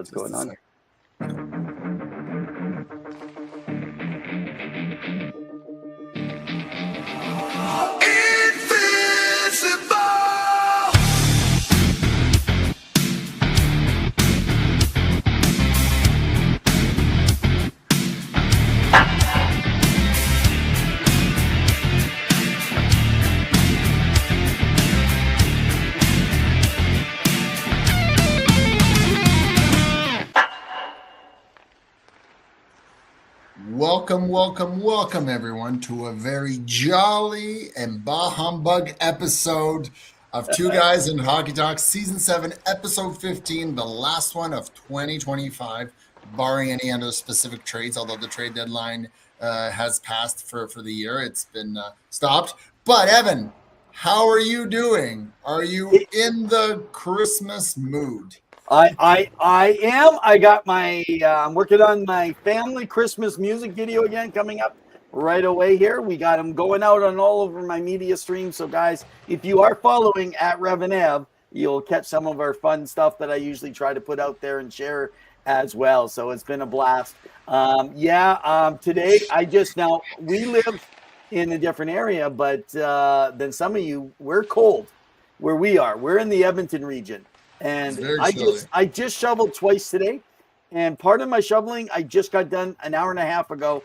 what's going on. Welcome, everyone, to a very jolly and bah humbug episode of Two Guys in Hockey Talk, Season 7, Episode 15, the last one of 2025, barring any other specific trades, although the trade deadline has passed for the year. It's been stopped. But, Evan, how are you doing? Are you in the Christmas mood? I am. I got my, I'm working on my family Christmas music video again coming up right away here. We got them going out on all over my media streams. So guys, if you are following at Renaerts, you'll catch some of our fun stuff that I usually try to put out there and share as well. So it's been a blast. Today we live in a different area, but than some of you, we're cold where we are. We're in the Edmonton region. And I just shoveled twice today, and part of my shoveling I just got done an hour and a half ago,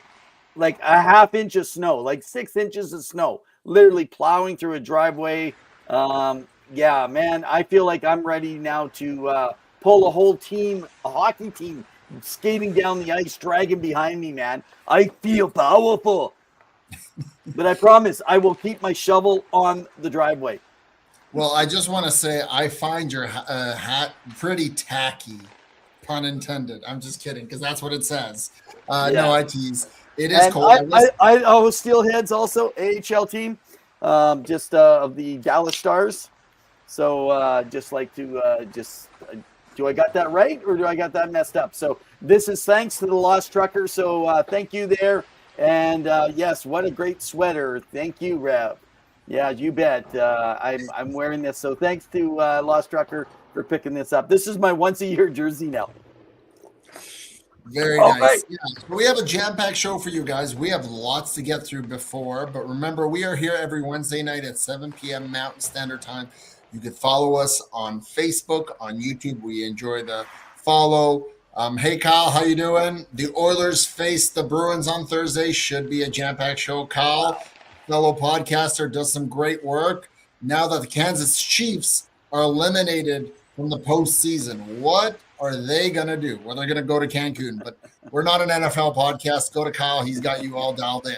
like a half inch of snow, like 6 inches of snow, literally plowing through a driveway. Man, I feel like I'm ready now to pull a whole team, a hockey team, skating down the ice, dragging behind me, man. I feel powerful. But I promise I will keep my shovel on the driveway. Well, I just want to say I find your hat pretty tacky, pun intended. I'm just kidding, because that's what it says. No, I tease. It is cold. I was Steelheads also, AHL team, of the Dallas Stars. So just like to do I got that right or do I got that messed up? So this is thanks to the Lost Trucker. So thank you there. And yes, what a great sweater. Thank you, Rev. Yeah, you bet. I'm wearing this. So thanks to Lost Trucker for picking this up. This is my once-a-year jersey now. Very nice. Right. Yeah. We have a jam-packed show for you guys. We have lots to get through before. But remember, we are here every Wednesday night at 7 p.m. Mountain Standard Time. You can follow us on Facebook, on YouTube. We enjoy the follow. Hey, Kyle, how you doing? The Oilers face the Bruins on Thursday. Should be a jam-packed show. Kyle, fellow podcaster, does some great work. Now that the Kansas Chiefs are eliminated from the postseason, what are they going to do? Well, they're going to go to Cancun, but we're not an NFL podcast. Go to Kyle. He's got you all dialed in.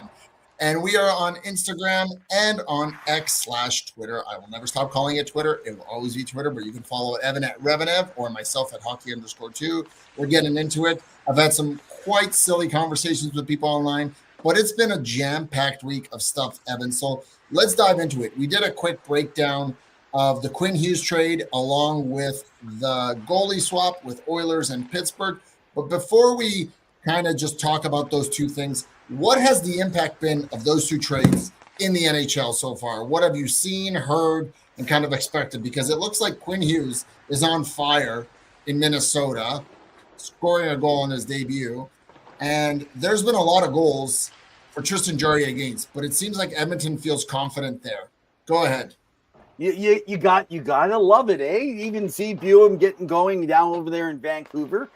And we are on Instagram and on X/Twitter. I will never stop calling it Twitter. It will always be Twitter, but you can follow Evan at Revenev or myself at hockey_2. We're getting into it. I've had some quite silly conversations with people online, but it's been a jam-packed week of stuff, Evan. So let's dive into it. We did a quick breakdown of the Quinn Hughes trade along with the goalie swap with Oilers and Pittsburgh. But before we kind of just talk about those two things, what has the impact been of those two trades in the NHL so far? What have you seen, heard, and kind of expected? Because it looks like Quinn Hughes is on fire in Minnesota, scoring a goal in his debut. And there's been a lot of goals for Tristan Jarry against, but it seems like Edmonton feels confident there. Go ahead. You gotta love it, eh? You even see Buem getting going down over there in Vancouver.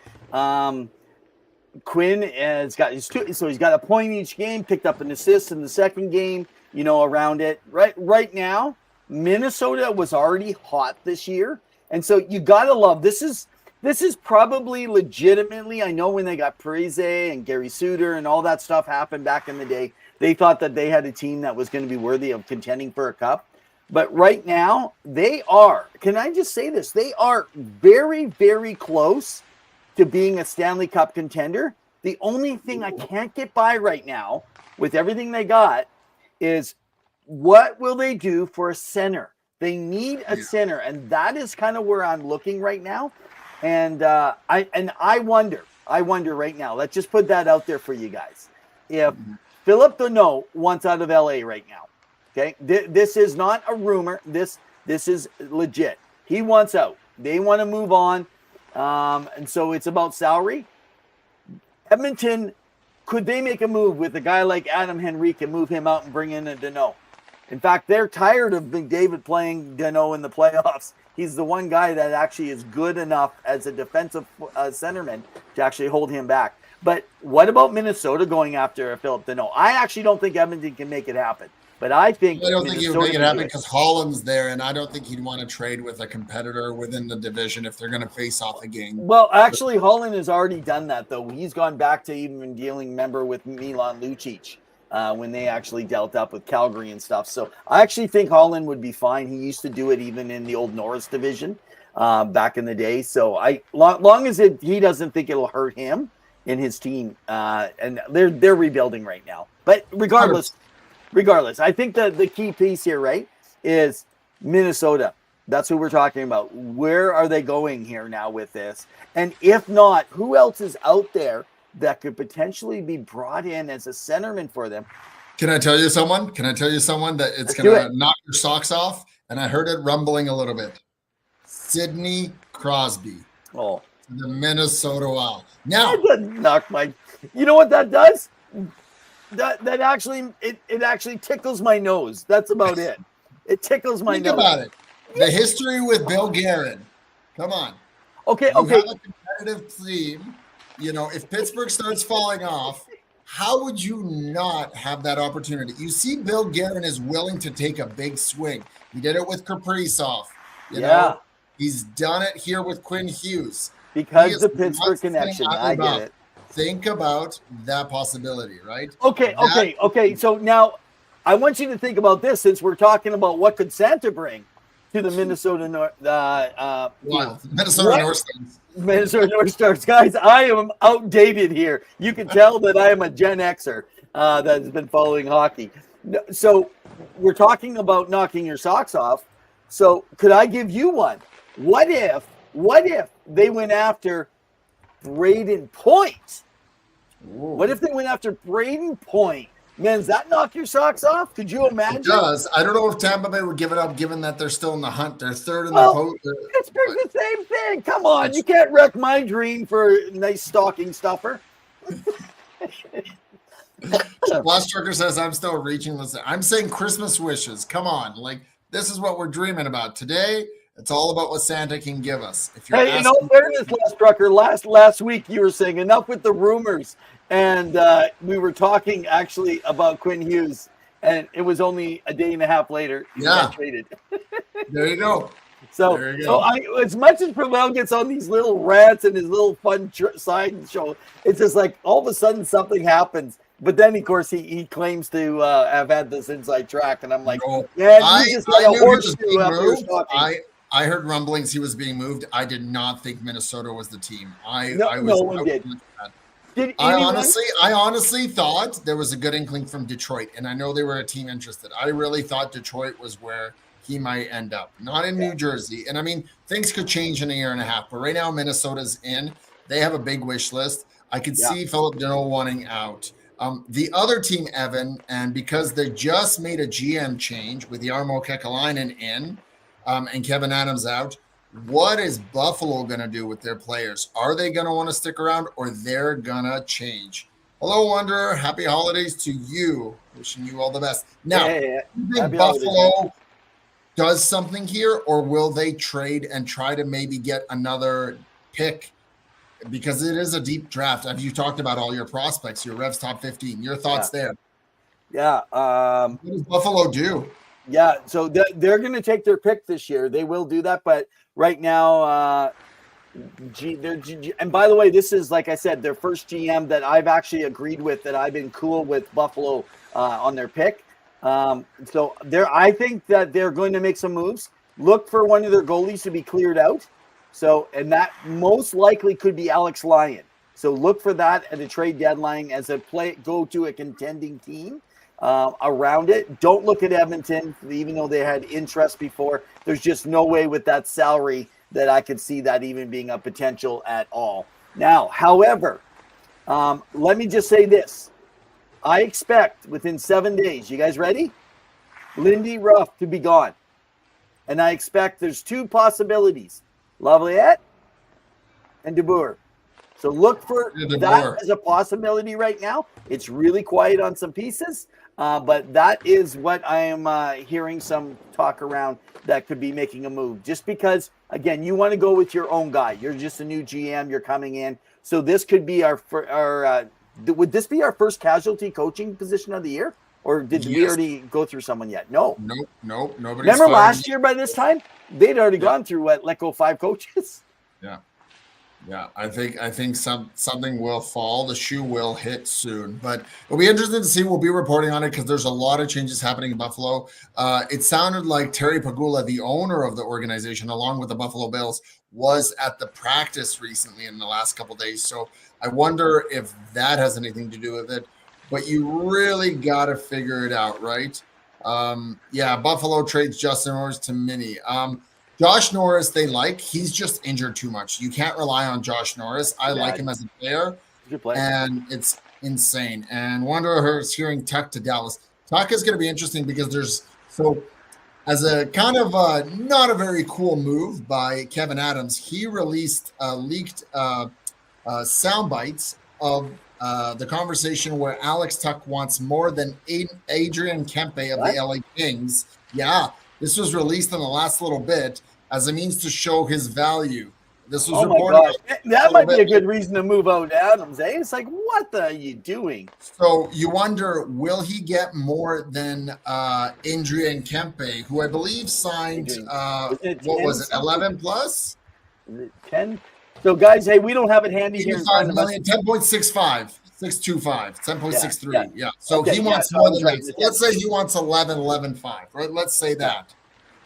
Quinn has got his two, so he's got a point each game, picked up an assist in the second game, around it. Right now, Minnesota was already hot this year. And so you gotta love this is probably legitimately, I know when they got Parise and Gary Suter and all that stuff happened back in the day, they thought that they had a team that was going to be worthy of contending for a cup. But right now, they are, can I just say this? They are very, very close to being a Stanley Cup contender. The only thing I can't get by right now with everything they got is what will they do for a center? They need a center, and that is kind of where I'm looking right now. And I wonder right now, let's just put that out there for you guys. If Philip Deneau wants out of LA right now, okay, this is not a rumor. This is legit. He wants out. They want to move on. And so it's about salary. Edmonton, could they make a move with a guy like Adam Henrique and move him out and bring in a Danault? In fact, they're tired of McDavid playing Danault in the playoffs. He's the one guy that actually is good enough as a defensive centerman to actually hold him back. But what about Minnesota going after Philip Danault? I actually don't think Edmonton can make it happen. But I think I don't think he would make it happen because Holland's there, and I don't think he'd want to trade with a competitor within the division if they're going to face off again. Well, actually, Holland has already done that, though. He's gone back to even dealing, member with Milan Lucic when they actually dealt up with Calgary and stuff. So I actually think Holland would be fine. He used to do it even in the old Norris division back in the day. So long as he doesn't think it'll hurt him in his team, and they're rebuilding right now. But regardless, I think the key piece here, right, is Minnesota. That's who we're talking about. Where are they going here now with this? And if not, who else is out there that could potentially be brought in as a centerman for them? Can I tell you someone? That it's going to knock your socks off? And I heard it rumbling a little bit. Sidney Crosby. Oh. The Minnesota Wild. Now. That doesn't knock my... You know what that does? That actually it actually tickles my nose. That's about it. It tickles my nose. Think about it. The history with Bill Guerin. Come on. Okay. You have a competitive team. You know, if Pittsburgh starts falling off, how would you not have that opportunity? You see, Bill Guerin is willing to take a big swing. He did it with Kaprizov. You know, he's done it here with Quinn Hughes. Because the Pittsburgh connection. I get it. Think about that possibility, right? Okay. So now I want you to think about this, since we're talking about what could Santa bring to the Minnesota North Stars. Guys, I am outdated here. You can tell that I am a Gen Xer that has been following hockey. So we're talking about knocking your socks off. So could I give you one? What if they went after Braden Point? What if they went after Braden Point? Man, does that knock your socks off? Could you imagine? It does. I don't know if Tampa Bay would give it up, given that they're still in the hunt. They're third in the post. Pittsburgh's the same thing. Come on, you can't wreck my dream for a nice stocking stuffer. Last Trucker says I'm still reaching. I'm saying Christmas wishes. Come on, like this is what we're dreaming about today. It's all about what Santa can give us. If you're in all fairness, Last Trucker, last week you were saying enough with the rumors, and we were talking actually about Quinn Hughes, and it was only a day and a half later he got traded. There you go. So as much as Pawel gets on these little rants and his little fun side show, it's just like all of a sudden something happens. But then, of course, he claims to have had this inside track, and I'm like, I heard rumblings he was being moved. I did not think Minnesota was the team. I honestly thought there was a good inkling from Detroit, and I know they were a team interested. I really thought Detroit was where he might end up, not in New Jersey. And I mean, things could change in a year and a half, but right now Minnesota's in. They have a big wish list. I could see Philip Danault wanting out. The other team, Evan, and because they just made a GM change with Jarmo Kekalainen in and Kevin Adams out, what is Buffalo going to do with their players? Are they going to want to stick around, or they're going to change? Hello, Wanderer. Happy holidays to you. Wishing you all the best. Now, do you think Buffalo does something here, or will they trade and try to maybe get another pick? Because it is a deep draft. Have you talked about all your prospects, your Revs top 15? Your thoughts there? Yeah. What does Buffalo do? Yeah, so they're going to take their pick this year. They will do that, but right now, and by the way, this is, like I said, their first GM that I've actually agreed with, that I've been cool with Buffalo on their pick. So I think that they're going to make some moves. Look for one of their goalies to be cleared out. So, and that most likely could be Alex Lyon. So look for that at the trade deadline as go to a contending team around it. Don't look at Edmonton, even though they had interest before. There's just no way with that salary that I could see that even being a potential at all. Now, however, let me just say this. I expect within 7 days, you guys ready? Lindy Ruff to be gone. And I expect there's two possibilities. Loveliette and DeBoer. So look for that as a possibility right now. It's really quiet on some pieces, but that is what I am hearing some talk around that could be making a move. Just because, again, you want to go with your own guy. You're just a new GM. You're coming in. So this could be would this be our first casualty coaching position of the year? Or did we already go through someone yet? No. Nope. Nobody. Remember last year by this time? They'd already gone through let go 5 coaches. Yeah, I think something will fall. The shoe will hit soon, but it'll be interesting to see. We'll be reporting on it because there's a lot of changes happening in Buffalo. It sounded like Terry Pagula, the owner of the organization, along with the Buffalo Bills, was at the practice recently in the last couple of days. So I wonder if that has anything to do with it. But you really got to figure it out, right? Buffalo trades Justin Norris to Mini. Josh Norris, they like. He's just injured too much. You can't rely on Josh Norris. I like him as a player, and it's insane. And Wanderer is hearing Tuck to Dallas. Tuck is going to be interesting because as a kind of not a very cool move by Kevin Adams, he released leaked sound bites of the conversation where Alex Tuck wants more than Adrian Kempe of the LA Kings. Yeah, this was released in the last little bit as a means to show his value. This was reported. That might be a good reason to move out Adams, eh? It's like, what are you doing? So you wonder, will he get more than Adrian Kempe, who I believe signed, what was it, 11 plus? 10? So, guys, hey, we don't have it handy here. 10.65. 625, 10.63. Yeah. So he wants more than that. So let's say he wants 11.5, right? Let's say that.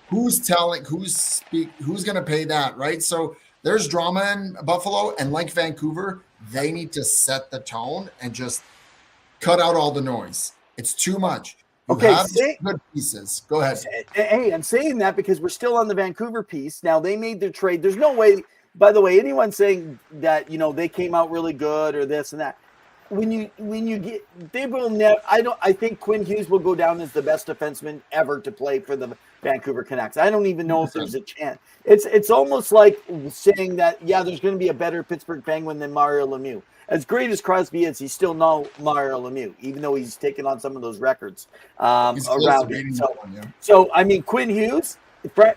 Who's going to pay that, right? So there's drama in Buffalo, and like Vancouver, they need to set the tone and just cut out all the noise. It's too much. You have good pieces. Go ahead. Hey, I'm saying that because we're still on the Vancouver piece. Now, they made their trade. There's no way, by the way, anyone saying that, they came out really good or this and that. When you get, they will never. I think Quinn Hughes will go down as the best defenseman ever to play for the Vancouver Canucks. I don't even know if there's a chance. It's almost like saying that there's going to be a better Pittsburgh Penguin than Mario Lemieux. As great as Crosby is, he's still no Mario Lemieux, even though he's taken on some of those records around him. So I mean, Quinn Hughes,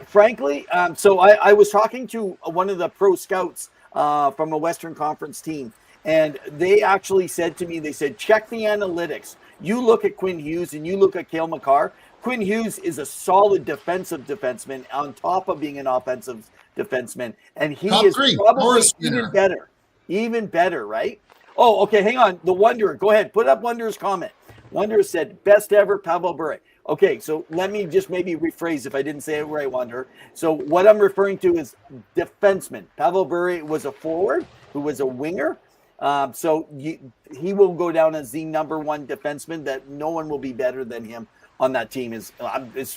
frankly. So I was talking to one of the pro scouts from a Western Conference team. And they actually said to me, they said, check the analytics. You look at Quinn Hughes and you look at Cale Makar. Quinn Hughes is a solid defensive defenseman on top of being an offensive defenseman. And he is probably even better, right? Oh, okay, hang on. The Wanderer, go ahead. Put up Wanderer's comment. Wanderer said, best ever, Pawel Bure. Okay, so let me just maybe rephrase if I didn't say it right, Wanderer. So what I'm referring to is defenseman. Pawel Bure was a forward who was a winger. So he will go down as the number one defenseman that no one will be better than him on that team is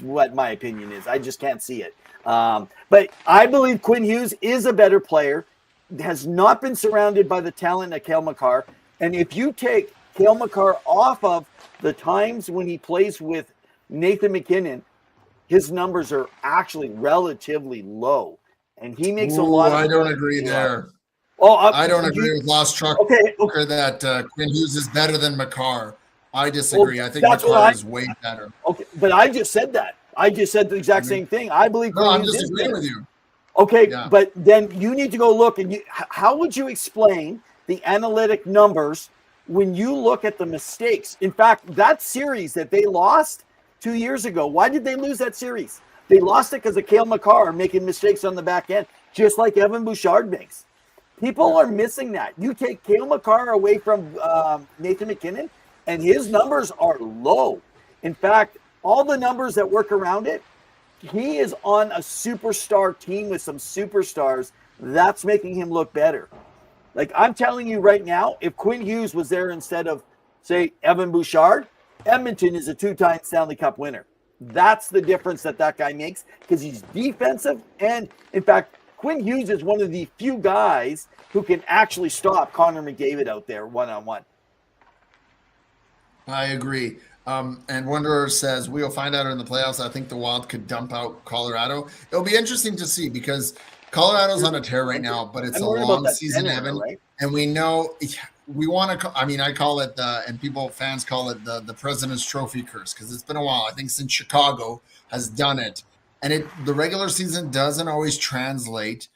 what my opinion is. I just can't see it. But I believe Quinn Hughes is a better player, has not been surrounded by the talent of Cale Makar. And if you take Cale Makar off of the times when he plays with Nathan McKinnon, his numbers are actually relatively low. And he makes a lot of I don't agree there. I don't agree with Lost Truck that Quinn Hughes is better than Makar. I disagree. I think Makar is way better. Okay, but I just said that. I just said the exact same thing. I believe Quinn Hughes is better. With you. Okay, but then you need to go look. And how would you explain the analytic numbers when you look at the mistakes? In fact, that series that they lost 2 years ago, why did they lose that series? They lost it because of Cale Makar making mistakes on the back end, just like Evan Bouchard makes. People are missing that. You take Cale Makar away from Nathan McKinnon, and his numbers are low. In fact, all the numbers that work around it, he is on a superstar team with some superstars. That's making him look better. Like, I'm telling you right now, if Quinn Hughes was there instead of, say, Evan Bouchard, Edmonton is a 2-time Stanley Cup winner. That's the difference that guy makes because he's defensive. And, in fact, Quinn Hughes is one of the few guys who can actually stop Connor McDavid out there one-on-one. I agree. And Wanderer says, we'll find out in the playoffs. I think the Wild could dump out Colorado. It'll be interesting to see because Colorado's on a tear right now, but it's I'm a worried about long that season, center, Evan. right? And we know we want to. I mean, I call it and fans call it the President's Trophy curse because it's been a while. I think since Chicago has done it, and the regular season doesn't always translate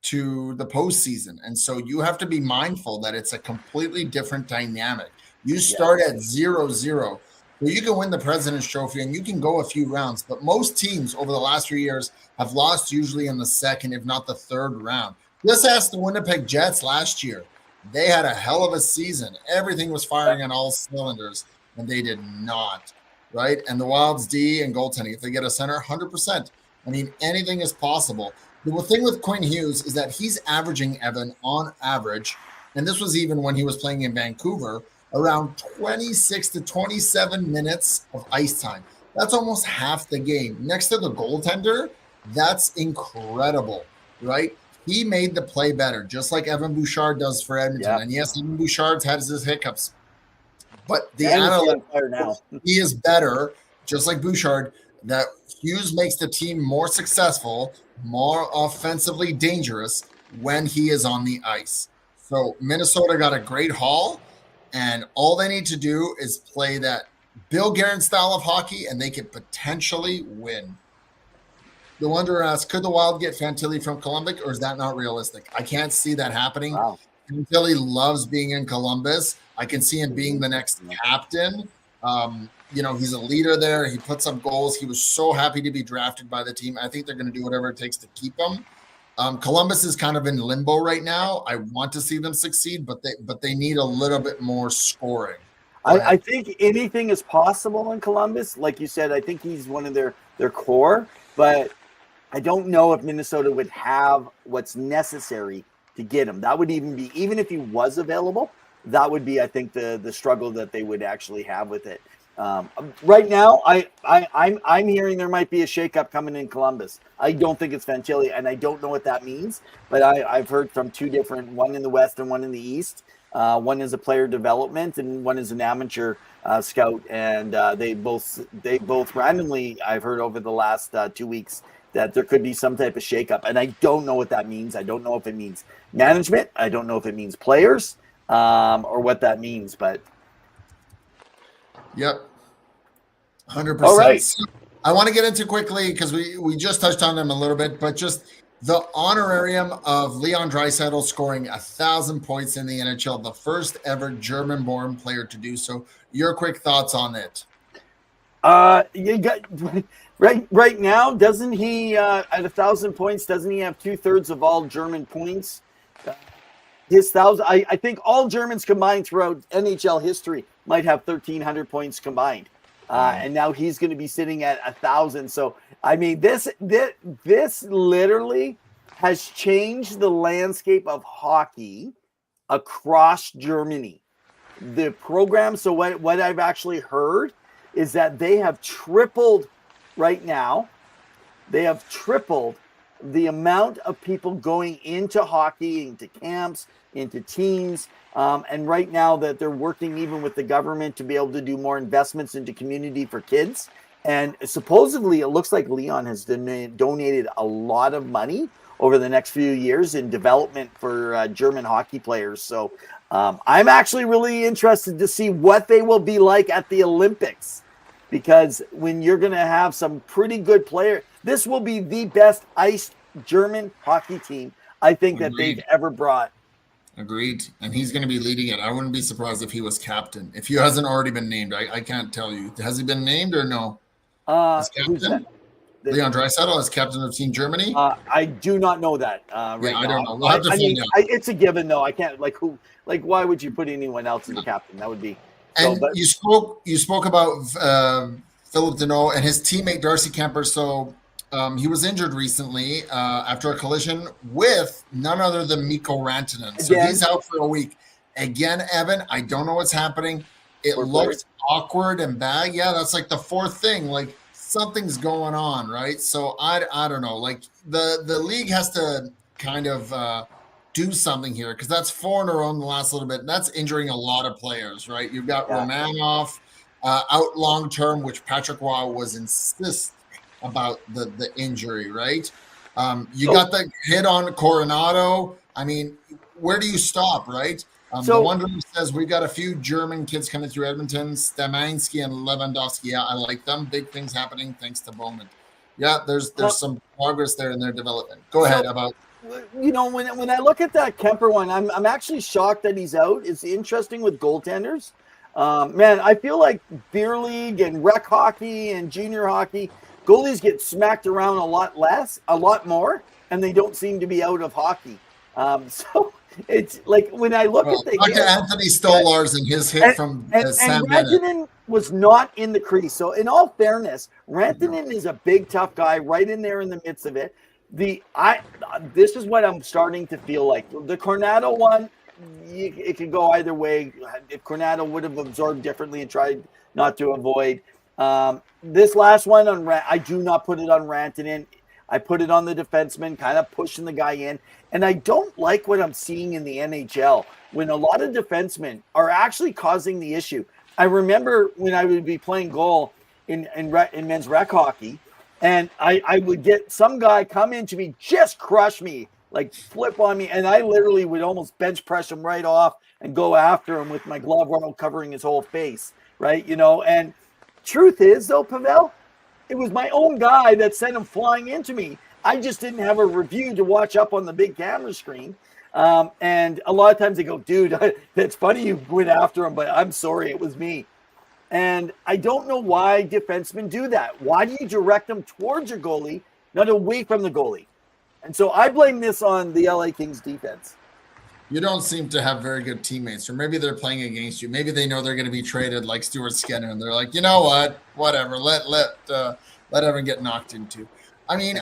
to the postseason, and so you have to be mindful that it's a completely different dynamic. You start at 0-0. So you can win the President's Trophy and you can go a few rounds, but most teams over the last few years have lost usually in the second, if not the third round. Just ask the Winnipeg Jets last year. They had a hell of a season. Everything was firing on all cylinders, and they did not, right? And the Wild's D and goaltending, if they get a center, 100%. I mean, anything is possible. The thing with Quinn Hughes is that he's averaging, Evan, on average, and this was even when he was playing in Vancouver, around 26 to 27 minutes of ice time. That's almost half the game. Next to the goaltender, that's incredible, right? He made the play better, just like Evan Bouchard does for Edmonton. Yep. And yes, Evan Bouchard has his hiccups, but the And analytics, he is better, just like Bouchard, that Hughes makes the team more successful, more offensively dangerous when he is on the ice. So Minnesota got a great haul. And all they need to do is play that Bill Guerin style of hockey, and they could potentially win. The Wanderer asks, could the Wild get Fantilli from Columbus, or is that not realistic? I can't see that happening. Wow. Fantilli loves being in Columbus. I can see him being the next captain. He's a leader there. He puts up goals. He was so happy to be drafted by the team. I think they're going to do whatever it takes to keep him. Columbus is kind of in limbo right now. I want to see them succeed, but they need a little bit more scoring. I think anything is possible in Columbus. Like you said, I think he's one of their core, but I don't know if Minnesota would have what's necessary to get him. That would even if he was available, that would be, I think, the struggle that they would actually have with it. Right now, I'm hearing there might be a shakeup coming in Columbus. I don't think it's Fantilli, and I don't know what that means. But I've heard from two different, one in the West and one in the East. One is a player development, and one is an amateur scout. And they both randomly, I've heard over the last 2 weeks, that there could be some type of shakeup, and I don't know what that means. I don't know if it means management. I don't know if it means players, or what that means, but. Yep. 100%. All right. So I want to get into quickly because we just touched on them a little bit, but just the honorarium of Leon Draisaitl scoring 1,000 points in the NHL, the first ever German-born player to do so. Your quick thoughts on it? You got right now, doesn't he at 1,000 points? Doesn't he have 2/3 of all German points? His 1,000. I think all Germans combined throughout NHL history might have 1,300 points combined, and now he's going to be sitting at 1,000. So I mean, this literally has changed the landscape of hockey across Germany. The program. So what I've actually heard is that they have tripled right now. They have tripled the amount of people going into hockey, into camps, into teams. And right now that they're working even with the government to be able to do more investments into community for kids. And supposedly it looks like Leon has donated a lot of money over the next few years in development for German hockey players. So I'm actually really interested to see what they will be like at the Olympics, because when you're going to have some pretty good players, this will be the best iced German hockey team I think that they've ever brought. Agreed. And he's going to be leading it. I wouldn't be surprised if he was captain. If he hasn't already been named, I can't tell you. Has he been named or no? Who's that? Leon Draisaitl as captain of Team Germany? I do not know that right now. I don't know. We'll have to find out. It's a given, though. I can't, why would you put anyone else as the captain? That would be. And you spoke about Philip Deneau and his teammate Darcy Kemper. So he was injured recently after a collision with none other than Mikko Rantanen. So he's out for a week. Again, Evan, I don't know what's happening. It looks awkward and bad. Yeah, that's like the fourth thing. Like something's going on, right? So I don't know. Like the league has to kind of do something here, because that's 4 in a row in the last little bit. That's injuring a lot of players, right? You've got Romanov out long term, which Patrick Roy was insist about the injury, right? You got the hit on Coronado. I mean, where do you stop, right? The Wanderer says we've got a few German kids coming through Edmonton, Stamansky and Lewandowski. Yeah, I like them. Big things happening thanks to Bowman. Yeah, there's some progress there in their development. Go ahead about. You know, when I look at that Kemper one, I'm actually shocked that he's out. It's interesting with goaltenders. Man, I feel like beer league and rec hockey and junior hockey, goalies get smacked around a lot more, and they don't seem to be out of hockey. So it's like when I look at the hit, Anthony Stolars and his hit from Sam Bennett. Rantanen was not in the crease. So in all fairness, Rantanen is a big tough guy right in there in the midst of it. This is what I'm starting to feel like. The Coronado one, it could go either way. If Coronado would have absorbed differently and tried not to avoid. This last one I do not put it on Rantanen. I put it on the defenseman, kind of pushing the guy in. And I don't like what I'm seeing in the NHL when a lot of defensemen are actually causing the issue. I remember when I would be playing goal in men's rec hockey, and I would get some guy come into me, just crush me, like flip on me, and I literally would almost bench press him right off and go after him with my glove round covering his whole face, right? You know, and truth is, though, Pawel, it was my own guy that sent him flying into me. I just didn't have a review to watch up on the big camera screen. And a lot of times they go, dude, that's funny you went after him, but I'm sorry, it was me. And I don't know why defensemen do that. Why do you direct them towards your goalie, not away from the goalie? And so I blame this on the LA Kings defense. You don't seem to have very good teammates, or maybe they're playing against you. Maybe they know they're going to be traded like Stuart Skinner, and they're like, you know what, whatever, let Evan get knocked into. I mean,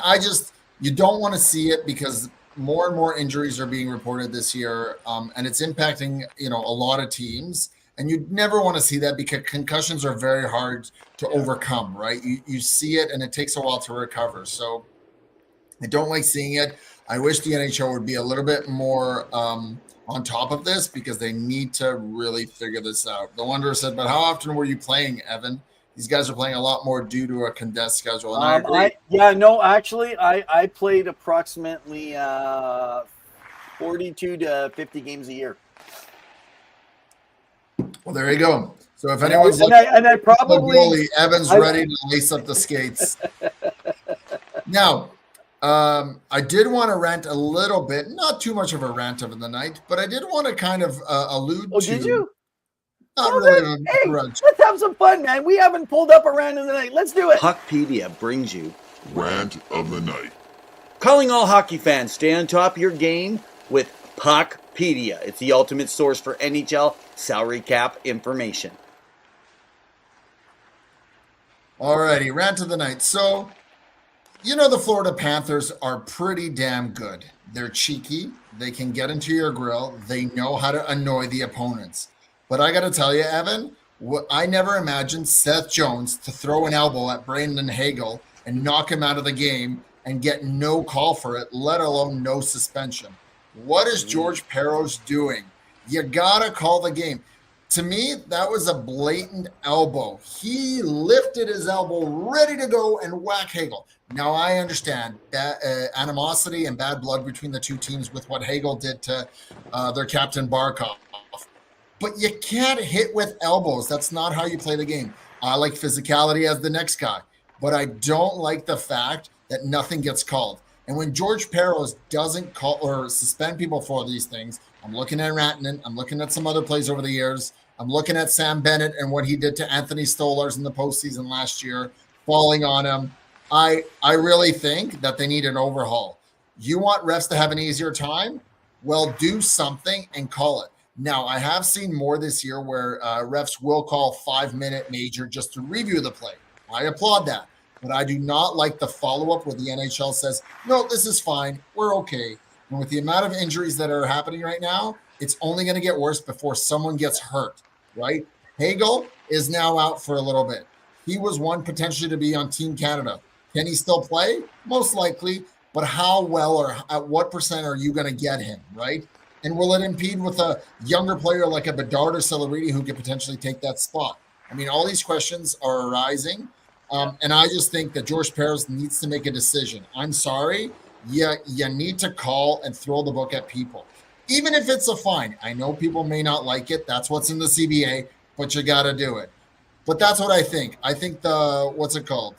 you don't want to see it because more and more injuries are being reported this year, and it's impacting, a lot of teams. And you never want to see that because concussions are very hard to overcome, right? You see it, and it takes a while to recover. So I don't like seeing it. I wish the NHL would be a little bit more on top of this because they need to really figure this out. The Wanderer said, but how often were you playing, Evan? These guys are playing a lot more due to a condensed schedule. And I agree. I played approximately 42 to 50 games a year. Well, there you go. So if anyone's looking and I probably goalie, Evan's ready to lace up the skates. Now, I did want to rant a little bit, not too much of a rant of the night, but I did want to kind of allude to. Did you? Not really. Hey, let's have some fun, man. We haven't pulled up a rant of the night. Let's do it. Puckpedia brings you Rant of the Night. Calling all hockey fans, stay on top of your game with Puckpedia. It's the ultimate source for NHL salary cap information. Alrighty, rant of the night. So, the Florida Panthers are pretty damn good. They're cheeky. They can get into your grill. They know how to annoy the opponents. But I got to tell you, Evan, I never imagined Seth Jones to throw an elbow at Brandon Hagel and knock him out of the game and get no call for it, let alone no suspension. What is George Peros doing? You got to call the game. To me, that was a blatant elbow. He lifted his elbow ready to go and whack Hagel. Now, I understand animosity and bad blood between the two teams with what Hagel did to their captain Barkov. But you can't hit with elbows. That's not how you play the game. I like physicality as the next guy, but I don't like the fact that nothing gets called. And when George Peros doesn't call or suspend people for these things, I'm looking at Rantanen, I'm looking at some other plays over the years, I'm looking at Sam Bennett and what he did to Anthony Stolars in the postseason last year, falling on him. I really think that they need an overhaul. You want refs to have an easier time? Well, do something and call it. Now, I have seen more this year where refs will call 5-minute major just to review the play. I applaud that. But I do not like the follow-up where the NHL says, no, this is fine. We're okay. And with the amount of injuries that are happening right now, it's only going to get worse before someone gets hurt, right? Hagel is now out for a little bit. He was one potentially to be on Team Canada. Can he still play? Most likely. But how well or at what percent are you going to get him, right? And will it impede with a younger player like a Bedard or Celeriti who could potentially take that spot? I mean, all these questions are arising. And I just think that George Peros needs to make a decision. I'm sorry, you need to call and throw the book at people. Even if it's a fine. I know people may not like it. That's what's in the CBA, but you got to do it. But that's what I think. I think what's it called?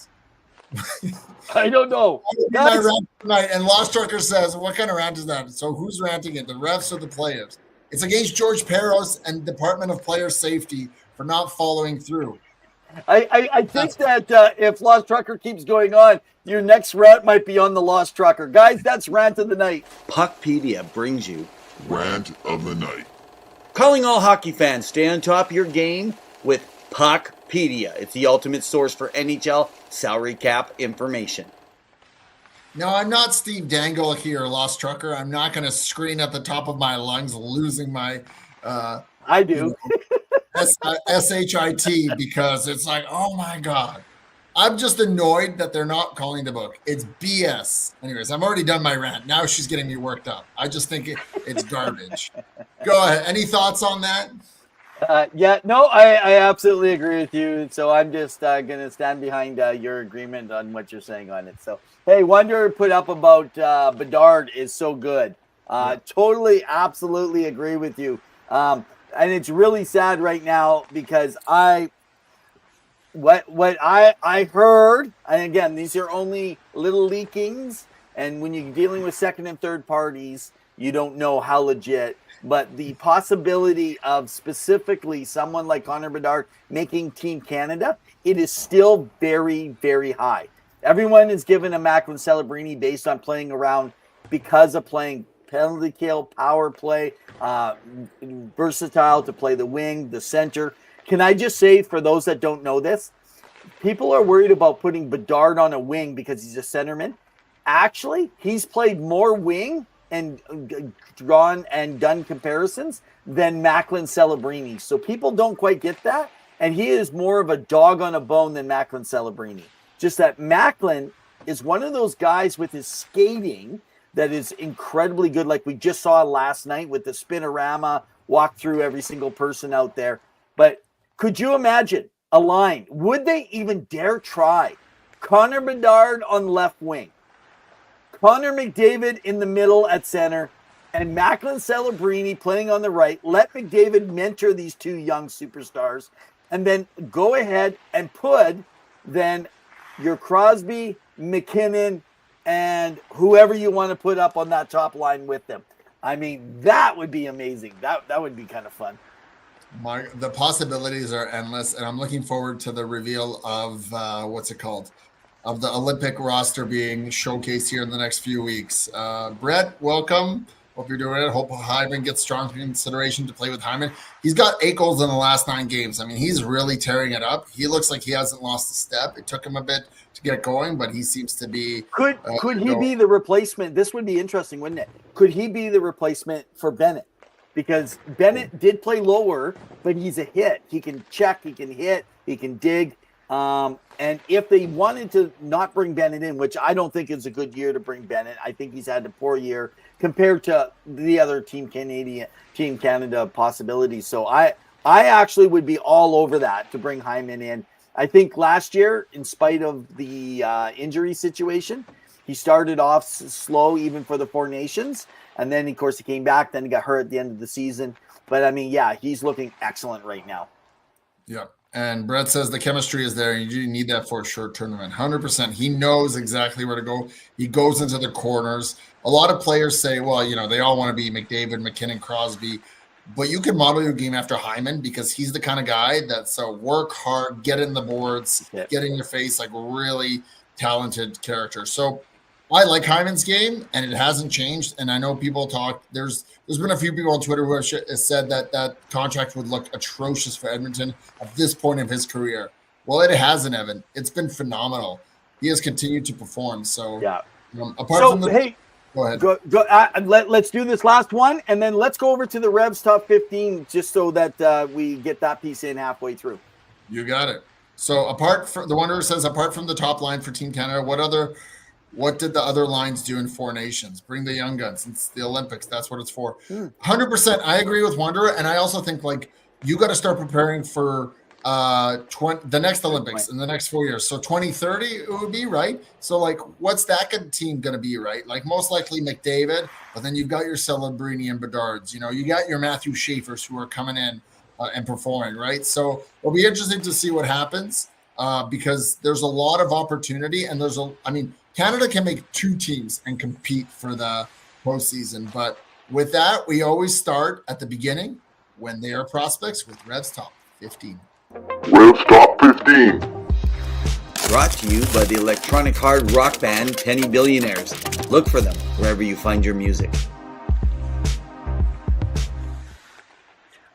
I don't know. My rant tonight, and Lost Trucker says, what kind of rant is that? So who's ranting it, the refs or the players? It's against George Peros and Department of Player Safety for not following through. I think that if Lost Trucker keeps going on, your next rant might be on the Lost Trucker. Guys, that's Rant of the Night. Puckpedia brings you Rant of the Night. calling all hockey fans. Stay on top of your game with Puckpedia. It's the ultimate source for NHL salary cap information. No, I'm not Steve Dangle here, Lost Trucker. I'm not going to scream at the top of my lungs, losing my I do. SHIT because it's like, oh my God. I'm just annoyed that they're not calling the book. It's BS. Anyways, I'm already done my rant. Now she's getting me worked up. I just think it's garbage. Go ahead. Any thoughts on that? Yeah, no, I absolutely agree with you. So I'm just going to stand behind your agreement on what you're saying on it. So, hey, Wonder put up about Bedard is so good. Totally, absolutely agree with you. And it's really sad right now because what I heard, and again, these are only little leakings, and when you're dealing with second and third parties, you don't know how legit. But the possibility of specifically someone like Connor Bedard making Team Canada, it is still very, very high. Everyone is given a Macklin Celebrini based on playing around because of playing penalty kill, power play, versatile to play the wing, the center. Can I just say, for those that don't know this, people are worried about putting Bedard on a wing because he's a centerman. Actually, he's played more wing and drawn and done comparisons than Macklin Celebrini. So people don't quite get that. And he is more of a dog on a bone than Macklin Celebrini. Just that Macklin is one of those guys with his skating that is incredibly good. Like we just saw last night with the spinorama, walk through every single person out there. But could you imagine a line? Would they even dare try Connor Bedard on left wing, Connor McDavid in the middle at center, and Macklin Celebrini playing on the right? Let McDavid mentor these two young superstars, and then go ahead and put then your Crosby, McKinnon, and whoever you want to put up on that top line with them. I mean, that would be amazing. That would be kind of fun. The possibilities are endless, and I'm looking forward to the reveal of of the Olympic roster being showcased here in the next few weeks. Brett, welcome. Hope you're doing it. Hope Hyman gets strong consideration to play with Hyman. He's got 8 goals in the last 9 games. I mean, he's really tearing it up. He looks like he hasn't lost a step. It took him a bit to get going, but he seems to be. Could he be the replacement? This would be interesting, wouldn't it? Could he be the replacement for Bennett? Because Bennett did play lower, but he's a hit. He can check, he can hit, he can dig. And if they wanted to not bring Bennett in, which I don't think is a good year to bring Bennett, I think he's had a poor year compared to the other Team Canada possibilities. So I actually would be all over that to bring Hyman in. I think last year, in spite of the injury situation, he started off slow even for the Four Nations. And then, of course, he came back. Then he got hurt at the end of the season. But, I mean, yeah, he's looking excellent right now. Yeah. And Brett says the chemistry is there. You need that for a short tournament. 100%. He knows exactly where to go. He goes into the corners. A lot of players say, well, you know, they all want to be McDavid, McKinnon, Crosby. But you can model your game after Hyman because he's the kind of guy that's work hard, get in the boards, get in your face, like really talented character. So I like Hyman's game, and it hasn't changed. And I know people talk. There's been a few people on Twitter who have said that contract would look atrocious for Edmonton at this point of his career. Well, it hasn't, Evan. It's been phenomenal. He has continued to perform. So, yeah. Hey, go ahead. Let's do this last one, and then let's go over to the Revs top 15, just so that we get that piece in halfway through. You got it. So, apart from the Wanderer says, apart from the top line for Team Canada, what did the other lines do in Four Nations? Bring the young guns. It's the Olympics. That's what it's for. 100%. I agree with Wanderer. And I also think, like, you got to start preparing for the next Olympics in the next 4 years. So 2030 it would be, right? So like, what's that team going to be, right? Like most likely McDavid, but then you've got your Celebrini and Bedards. You know, you got your Matthew Schaefers who are coming in and performing, right? So it'll be interesting to see what happens because there's a lot of opportunity, and Canada can make 2 teams and compete for the postseason. But with that, we always start at the beginning when they are prospects with Rev's Top 15. Rev's Top 15. Brought to you by the electronic hard rock band Penny Billionaires. Look for them wherever you find your music.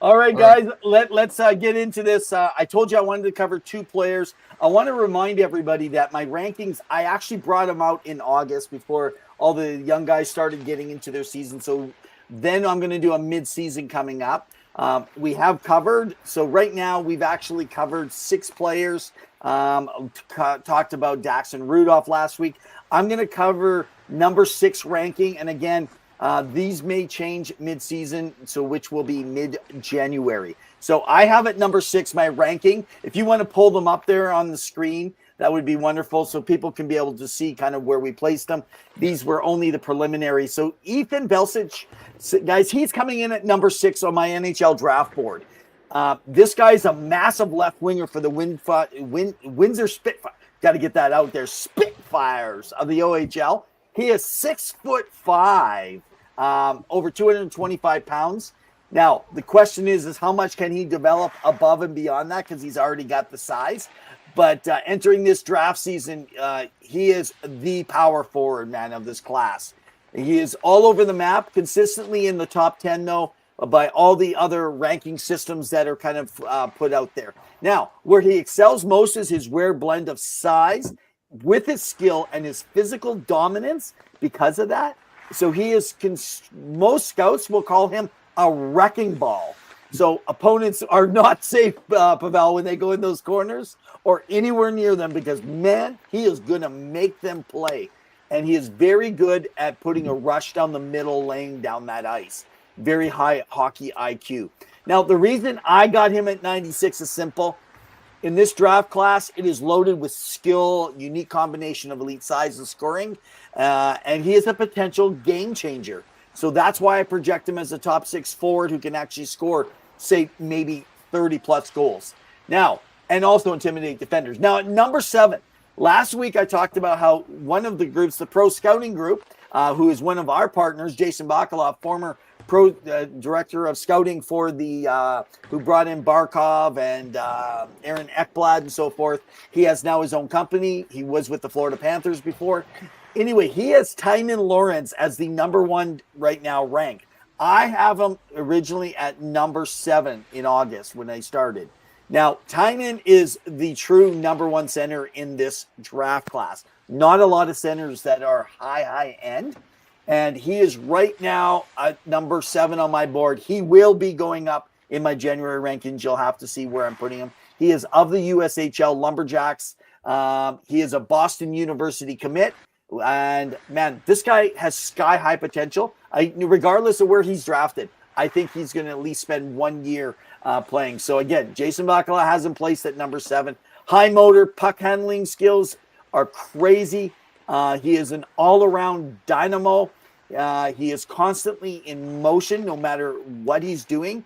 All right, guys, let's get into this. I told you I wanted to cover 2 players. I want to remind everybody that my rankings, I actually brought them out in August before all the young guys started getting into their season. So then I'm going to do a mid-season coming up. We have covered. So right now we've actually covered 6 players. Talked about Daxon Rudolph last week. I'm going to cover number 6 ranking. And again, these may change mid-season, so which will be mid-January. So I have at number 6 my ranking. If you want to pull them up there on the screen, that would be wonderful so people can be able to see kind of where we placed them. These were only the preliminary. So Ethan Belsic, guys, he's coming in at number 6 on my NHL draft board. This guy's a massive left winger for the Windsor Spitfire. Got to get that out there. Spitfires of the OHL. He is 6'5", over 225 pounds. Now, the question is how much can he develop above and beyond that, because he's already got the size. But entering this draft season, he is the power forward, man, of this class. He is all over the map, consistently in the top 10, though, by all the other ranking systems that are kind of put out there. Now, where he excels most is his rare blend of size with his skill and his physical dominance because of that. So he is, most scouts will call him a wrecking ball. So opponents are not safe, Pawel, when they go in those corners or anywhere near them, because, man, he is going to make them play. And he is very good at putting a rush down the middle, laying down that ice. Very high hockey IQ. Now, the reason I got him at 96 is simple. In this draft class, it is loaded with skill, unique combination of elite size and scoring, and he is a potential game changer. So that's why I project him as a top 6 forward who can actually score, say, maybe 30-plus goals. Now, and also intimidate defenders. Now, at number 7, last week I talked about how one of the groups, the Pro Scouting Group, who is one of our partners, Jason Bacalov, former Pro Director of Scouting for the, who brought in Barkov and Aaron Ekblad and so forth. He has now his own company. He was with the Florida Panthers before. Anyway, he has Tynan Lawrence as the number 1 right now ranked. I have him originally at number 7 in August when I started. Now, Tynan is the true number 1 center in this draft class. Not a lot of centers that are high end. And he is right now at number 7 on my board. He will be going up in my January rankings. You'll have to see where I'm putting him. He is of the USHL Lumberjacks. He is a Boston University commit. And, man, this guy has sky-high potential. Regardless of where he's drafted, I think he's going to at least spend 1 year playing. So, again, Jason Bacala has him placed at number 7. High motor, puck handling skills are crazy. He is an all-around dynamo. He is constantly in motion no matter what he's doing.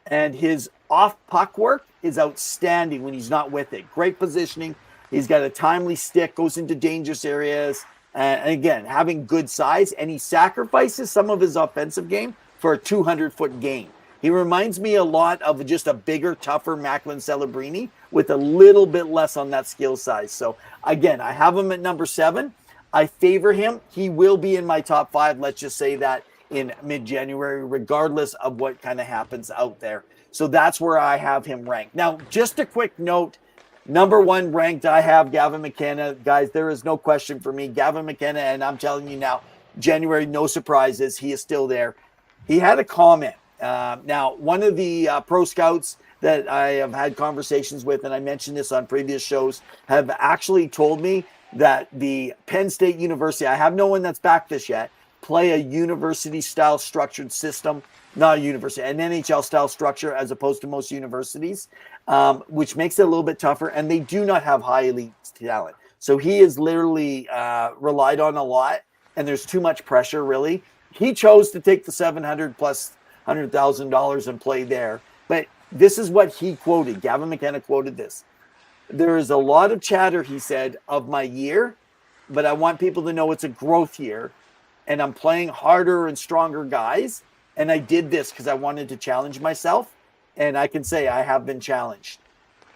And his off-puck work is outstanding when he's not with it. Great positioning. He's got a timely stick, goes into dangerous areas. And again, having good size. And he sacrifices some of his offensive game for a 200-foot game. He reminds me a lot of just a bigger, tougher Macklin Celebrini with a little bit less on that skill size. So, again, I have him at number 7. I favor him. He will be in my top 5, let's just say that, in mid-January, regardless of what kind of happens out there. So that's where I have him ranked. Now, just a quick note, number 1 ranked, I have Gavin McKenna. Guys, there is no question for me. Gavin McKenna, and I'm telling you now, January, no surprises. He is still there. He had a comment. Now, one of the pro scouts that I have had conversations with, and I mentioned this on previous shows, have actually told me that the Penn State University, I have no one that's backed this yet, play a university-style structured system, not a university, an NHL-style structure as opposed to most universities, which makes it a little bit tougher. And they do not have high elite talent. So he is literally relied on a lot, and there's too much pressure, really. He chose to take the $700 plus $100,000 and play there. But this is what he quoted. Gavin McKenna quoted this. There is a lot of chatter, he said, of my year, but I want people to know it's a growth year, and I'm playing harder and stronger guys. And I did this because I wanted to challenge myself, and I can say I have been challenged.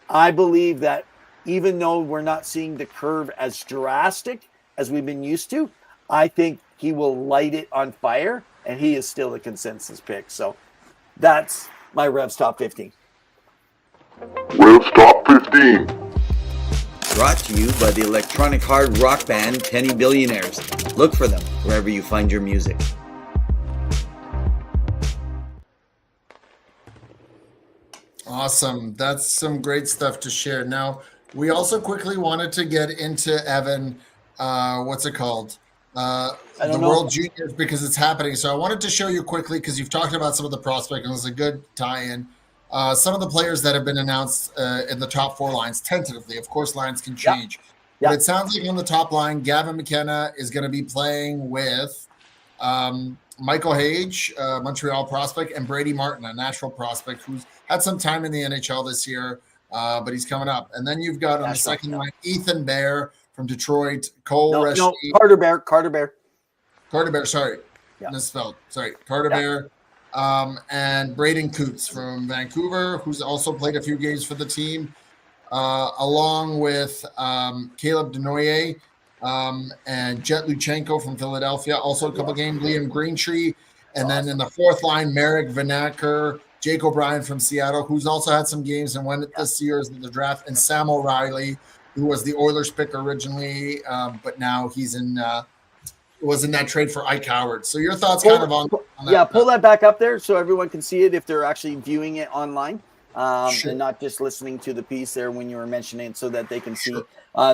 I believe that even though we're not seeing the curve as drastic as we've been used to, I think he will light it on fire, and he is still the consensus pick. So that's my Revs Top 15. Revs Top 15. Brought to you by the electronic hard rock band Penny Billionaires. Look for them wherever you find your music. Awesome. That's some great stuff to share. Now, we also quickly wanted to get into Evan, what's it called? The World Juniors, because it's happening. So I wanted to show you quickly, because you've talked about some of the prospects, and it's a good tie-in. Some of the players that have been announced in the top 4 lines, tentatively. Of course, lines can change. But it sounds like on the top line, Gavin McKenna is going to be playing with Michael Hage, Montreal prospect, and Brady Martin, a Nashville prospect who's had some time in the NHL this year, but he's coming up. And then you've got on the second line, Ethan Bear from Detroit, Cole Reschke. Carter Bear, sorry. Misspelled. Sorry, Carter Bear. And Braden Coots from Vancouver, who's also played a few games for the team, along with Caleb Denoyer and Jet Luchenko from Philadelphia, also a couple games, Liam Greentree, and then in the fourth line, Marek Vanacker, Jake O'Brien from Seattle, who's also had some games and went this year's in the draft, and Sam O'Reilly, who was the Oilers pick originally, but now he's was in that trade for Ike Howard. So your thoughts on that? Pull that back up there so everyone can see it if they're actually viewing it online, and not just listening to the piece there when you were mentioning it, so that they can see.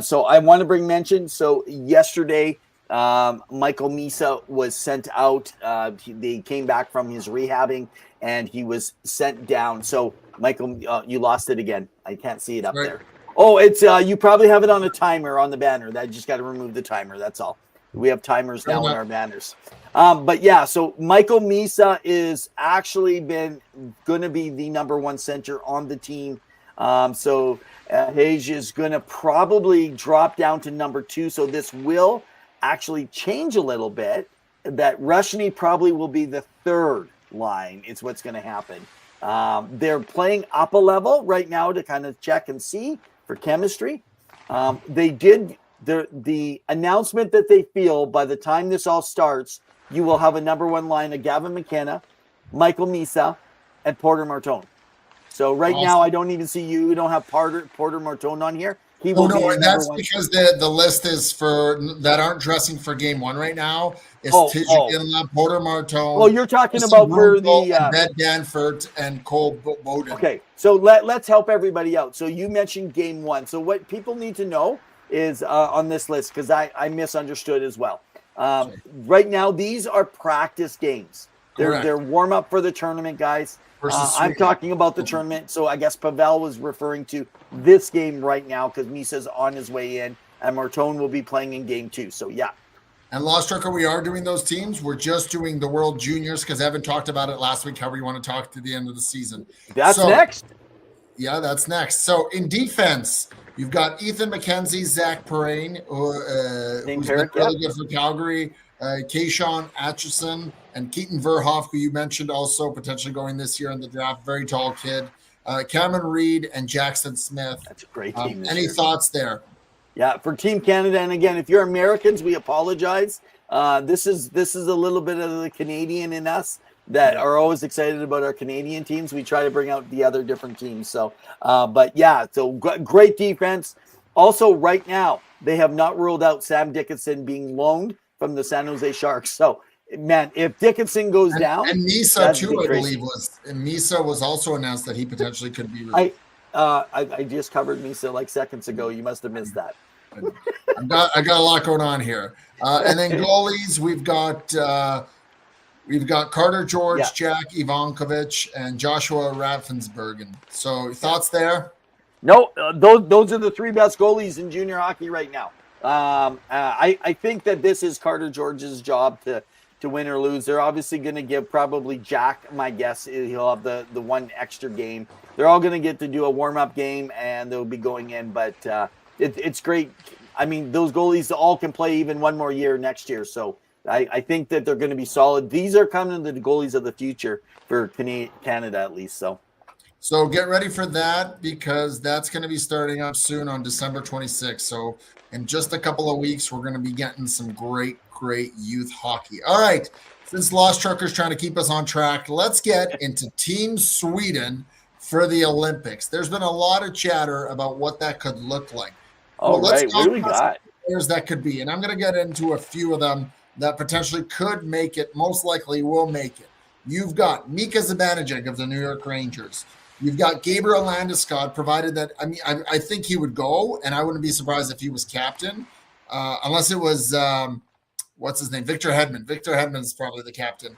So I want to bring mention. So yesterday, Michael Misa was sent out. They came back from his rehabbing, and he was sent down. So Michael, you lost it again. I can't see it up there. Oh, it's you probably have it on a timer on the banner. That just got to remove the timer. That's all. We have timers now on our banners. But yeah, so Michael Misa is actually going to be the number 1 center on the team. So Hage is going to probably drop down to number 2. So this will actually change a little bit. That Rushny probably will be the 3rd line. It's what's going to happen. They're playing up a level right now to kind of check and see for chemistry. They did the announcement that they feel by the time this all starts, you will have a number 1 line of Gavin McKenna, Michael Misa, and Porter Martone. So now I don't even see you. We don't have Porter Martone on here. He will and that's because the list is for that aren't dressing for game 1 right now. It's Tijugin, Porter Martone. Oh, you're talking about for the Ben Danford and Cole Bowden. Okay, so let's help everybody out. So you mentioned game 1. So what people need to know is on this list, because I misunderstood as well. Right now, these are practice games. They're warm up for the tournament, guys. I'm talking about the tournament, so I guess Pawel was referring to this game right now because Misa's on his way in, and Martone will be playing in game 2. So yeah. And Lost Trucker, we are doing those teams. We're just doing the World Juniors because Evan talked about it last week. However, you want to talk to the end of the season. That's next. Yeah, that's next. So in defense, you've got Ethan McKenzie, Zach Perrine, who's been really good for Calgary, Keyshawn Atchison, and Keaton Verhoff, who you mentioned also potentially going this year in the draft. Very tall kid. Cameron Reed and Jackson Smith. That's a great team. Any thoughts there? Yeah, for Team Canada, and again, if you're Americans, we apologize. This is a little bit of the Canadian in us that are always excited about our Canadian teams. We try to bring out the other different teams. So, but yeah, so great defense. Also, right now, they have not ruled out Sam Dickinson being loaned from the San Jose Sharks. So, man, if Dickinson goes down, and Misa too, I believe Misa was also announced that he potentially could be released. I just covered Misa like seconds ago. You must have missed that. I got a lot going on here. And then goalies, we've got Carter George, Yeah. Jack Ivankovic, and Joshua Raffensbergen. So thoughts there? No, those are the three best goalies in junior hockey right now. I think that this is Carter George's job to win or lose. They're obviously going to give probably Jack, my guess is he'll have the one extra game. They're all going to get to do a warm-up game, and they'll be going in. But it's great. I mean, those goalies all can play even one more year next year. So I think that they're going to be solid. These are coming to the goalies of the future for Canada at least. So get ready for that because that's going to be starting up soon on December 26th. So in just a couple of weeks, we're going to be getting some great youth hockey. All right. Since Lost Trucker's trying to keep us on track, let's get into Team Sweden for the Olympics. There's been a lot of chatter about what that could look like. All right. What do we got? Players that could be. And I'm going to get into a few of them that potentially could make it, most likely will make it. You've got Mika Zibanejad of the New York Rangers. You've got Gabriel Landeskog, provided that, I think he would go, and I wouldn't be surprised if he was captain, unless it was, what's his name, Victor Hedman. Victor Hedman is probably the captain.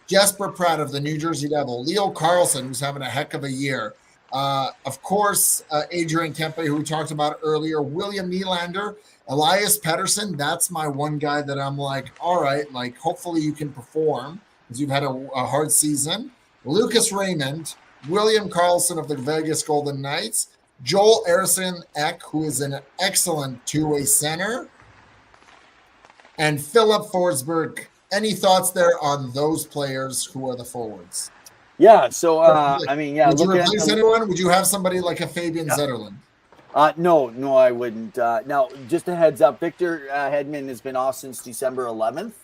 Jesper Pratt of the New Jersey Devil. Leo Carlson, who's having a heck of a year. Of course, Adrian Kempe, who we talked about earlier. William Nylander. Elias Pettersson, that's my one guy that I'm like, all right, like hopefully you can perform because you've had a hard season. Lucas Raymond. William Karlsson of the Vegas Golden Knights, Joel Eriksson Ek, who is an excellent two-way center, and Philip Forsberg. Any thoughts there on those players who are the forwards? Yeah, so Would you replace anyone? Would you have somebody like a Fabian Zetterlund? No, I wouldn't. Now, just a heads up, Victor Hedman has been off since December 11th.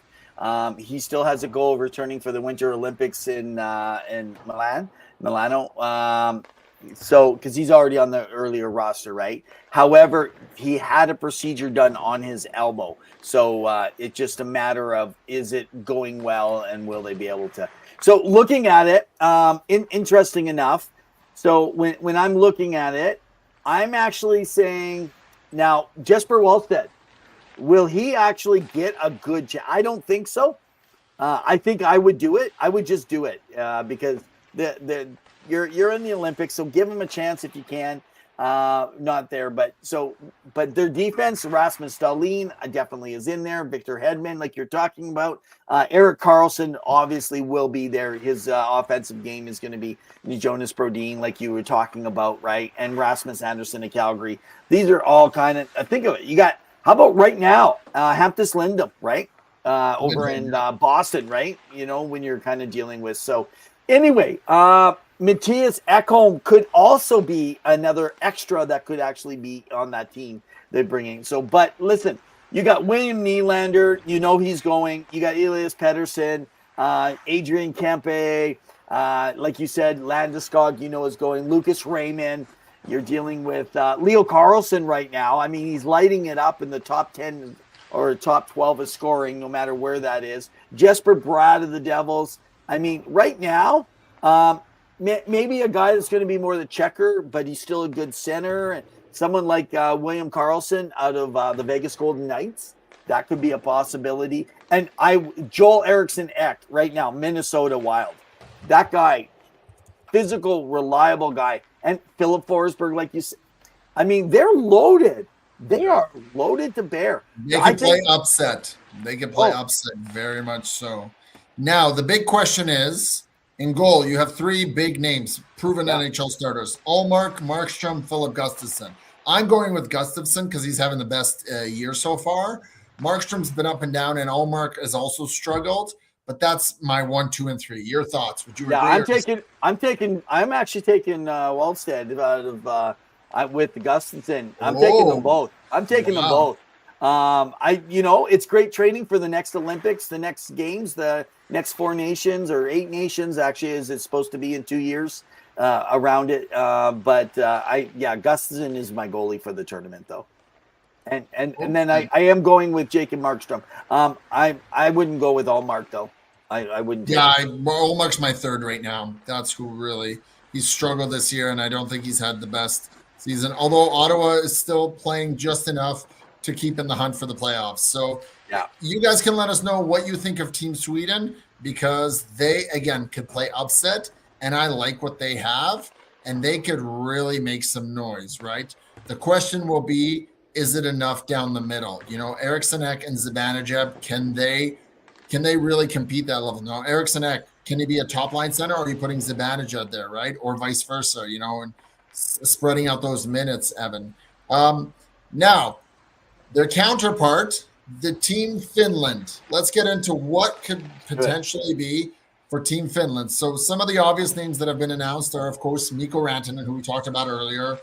He still has a goal of returning for the Winter Olympics in Milano. So, because he's already on the earlier roster, right? However, he had a procedure done on his elbow. So it's just a matter of, is it going well and will they be able to? So looking at it, interesting enough. So when I'm looking at it, I'm actually saying, now, Jesper Wallstedt, will he actually get a good chance? I don't think so. I think I would do it. I would just do it because you're in the Olympics, so give him a chance if you can. Not there, but their defense, Rasmus Dahlin definitely is in there. Victor Hedman, like you're talking about. Erik Karlsson obviously will be there. His offensive game is going to be Jonas Brodin, like you were talking about, right? And Rasmus Andersson of Calgary. These are all kind of, think of it. You got, how about right now, Hampus Lindholm, right? Over in Boston, right? You know, when you're kind of dealing with. So anyway, Matthias Ekholm could also be another extra that could actually be on that team they're bringing. So, but listen, you got William Nylander, you know he's going. You got Elias Pettersson, Adrian Kempe, like you said, Landeskog, you know is going. Lucas Raymond. You're dealing with Leo Carlsson right now. I mean, he's lighting it up in the top 10 or top 12 of scoring, no matter where that is. Jesper Bratt of the Devils. I mean, right now, maybe a guy that's going to be more the checker, but he's still a good center. And someone like William Karlsson out of the Vegas Golden Knights, that could be a possibility. And Joel Eriksson Ek right now, Minnesota Wild. That guy, physical, reliable guy. And Philip Forsberg, like you said. I mean, they're loaded. They are loaded to bear. They can play upset. They can play upset, very much so. Now, the big question is, in goal, you have three big names, proven NHL starters. Ullmark, Markstrom, Philip Gustafsson. I'm going with Gustafsson because he's having the best year so far. Markstrom's been up and down, and Ullmark has also struggled. But that's my 1, 2, and 3. Your thoughts? Would you agree? I'm actually taking Wallstedt out of with Gustafsson. I'm taking them both. Them both. It's great training for the next Olympics, the next games, the next 4 nations or 8 nations actually, as it's supposed to be in 2 years around it. Gustafsson is my goalie for the tournament though. And then I am going with Jacob Markstrom. I wouldn't go with Ullmark though. I wouldn't. Ullmark's my third right now. That's who really he's struggled this year, and I don't think he's had the best season. Although Ottawa is still playing just enough to keep in the hunt for the playoffs. So Yeah. you guys can let us know what you think of Team Sweden, because they, again, could play upset, and I like what they have, and they could really make some noise, right? The question will be, is it enough down the middle? You know, Eriksson Ek and Zibanejad, can they really compete that level? Now, Eriksson Ek, can he be a top line center, or are you putting Zibanejad there, right? Or vice versa, you know, and spreading out those minutes, Evan. Now, their counterpart, the Team Finland. Let's get into what could potentially be for Team Finland. So some of the obvious names that have been announced are, of course, Mikko Rantanen, who we talked about earlier,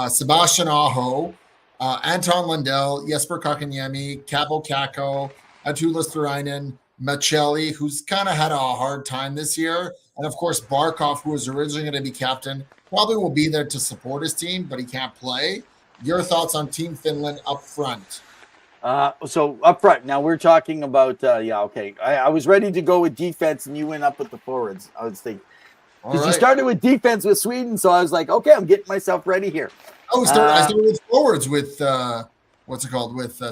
Sebastian Aho, Anton Lundell, Jesper Kotkaniemi, Kaapo Kakko, Atulas Thurainen, Machelli, who's kind of had a hard time this year, and of course Barkov, who was originally going to be captain, probably will be there to support his team, but he can't play. Your thoughts on Team Finland up front? So up front, now we're talking about, okay. I was ready to go with defense, and you went up with the forwards. I was thinking, because you started with defense with Sweden, so I was like, okay, I'm getting myself ready here. I started with forwards with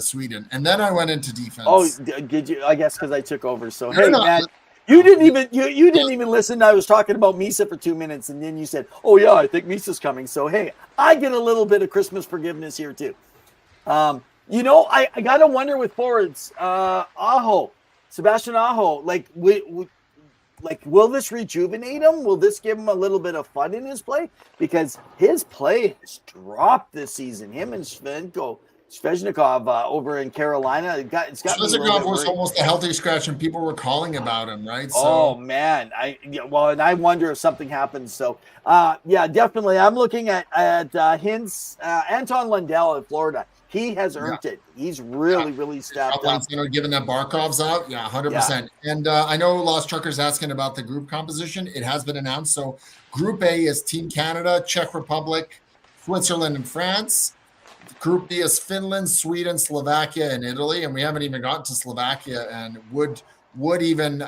Sweden, and then I went into defense. Oh, did you? I guess because I took over. So hey, man, you didn't even listen. I was talking about Misa for 2 minutes, and then you said, "Oh yeah, I think Misa's coming." So hey, I get a little bit of Christmas forgiveness here too. You know, I gotta wonder with forwards, Sebastian Aho, will this rejuvenate him? Will this give him a little bit of fun in his play? Because his play has dropped this season. Him and Svechnikov over in Carolina, Svechnikov was almost a healthy scratch, and people were calling about him, right? So. Oh man, and I wonder if something happens. So, definitely, I'm looking at Hintz, Anton Lundell in Florida. He has earned it. He's really stepped up. Given that Barkov's out, 100%. And I know Lost Trucker's asking about the group composition. It has been announced. So Group A is Team Canada, Czech Republic, Switzerland, and France. Group B is Finland, Sweden, Slovakia, and Italy. And we haven't even gotten to Slovakia. And would even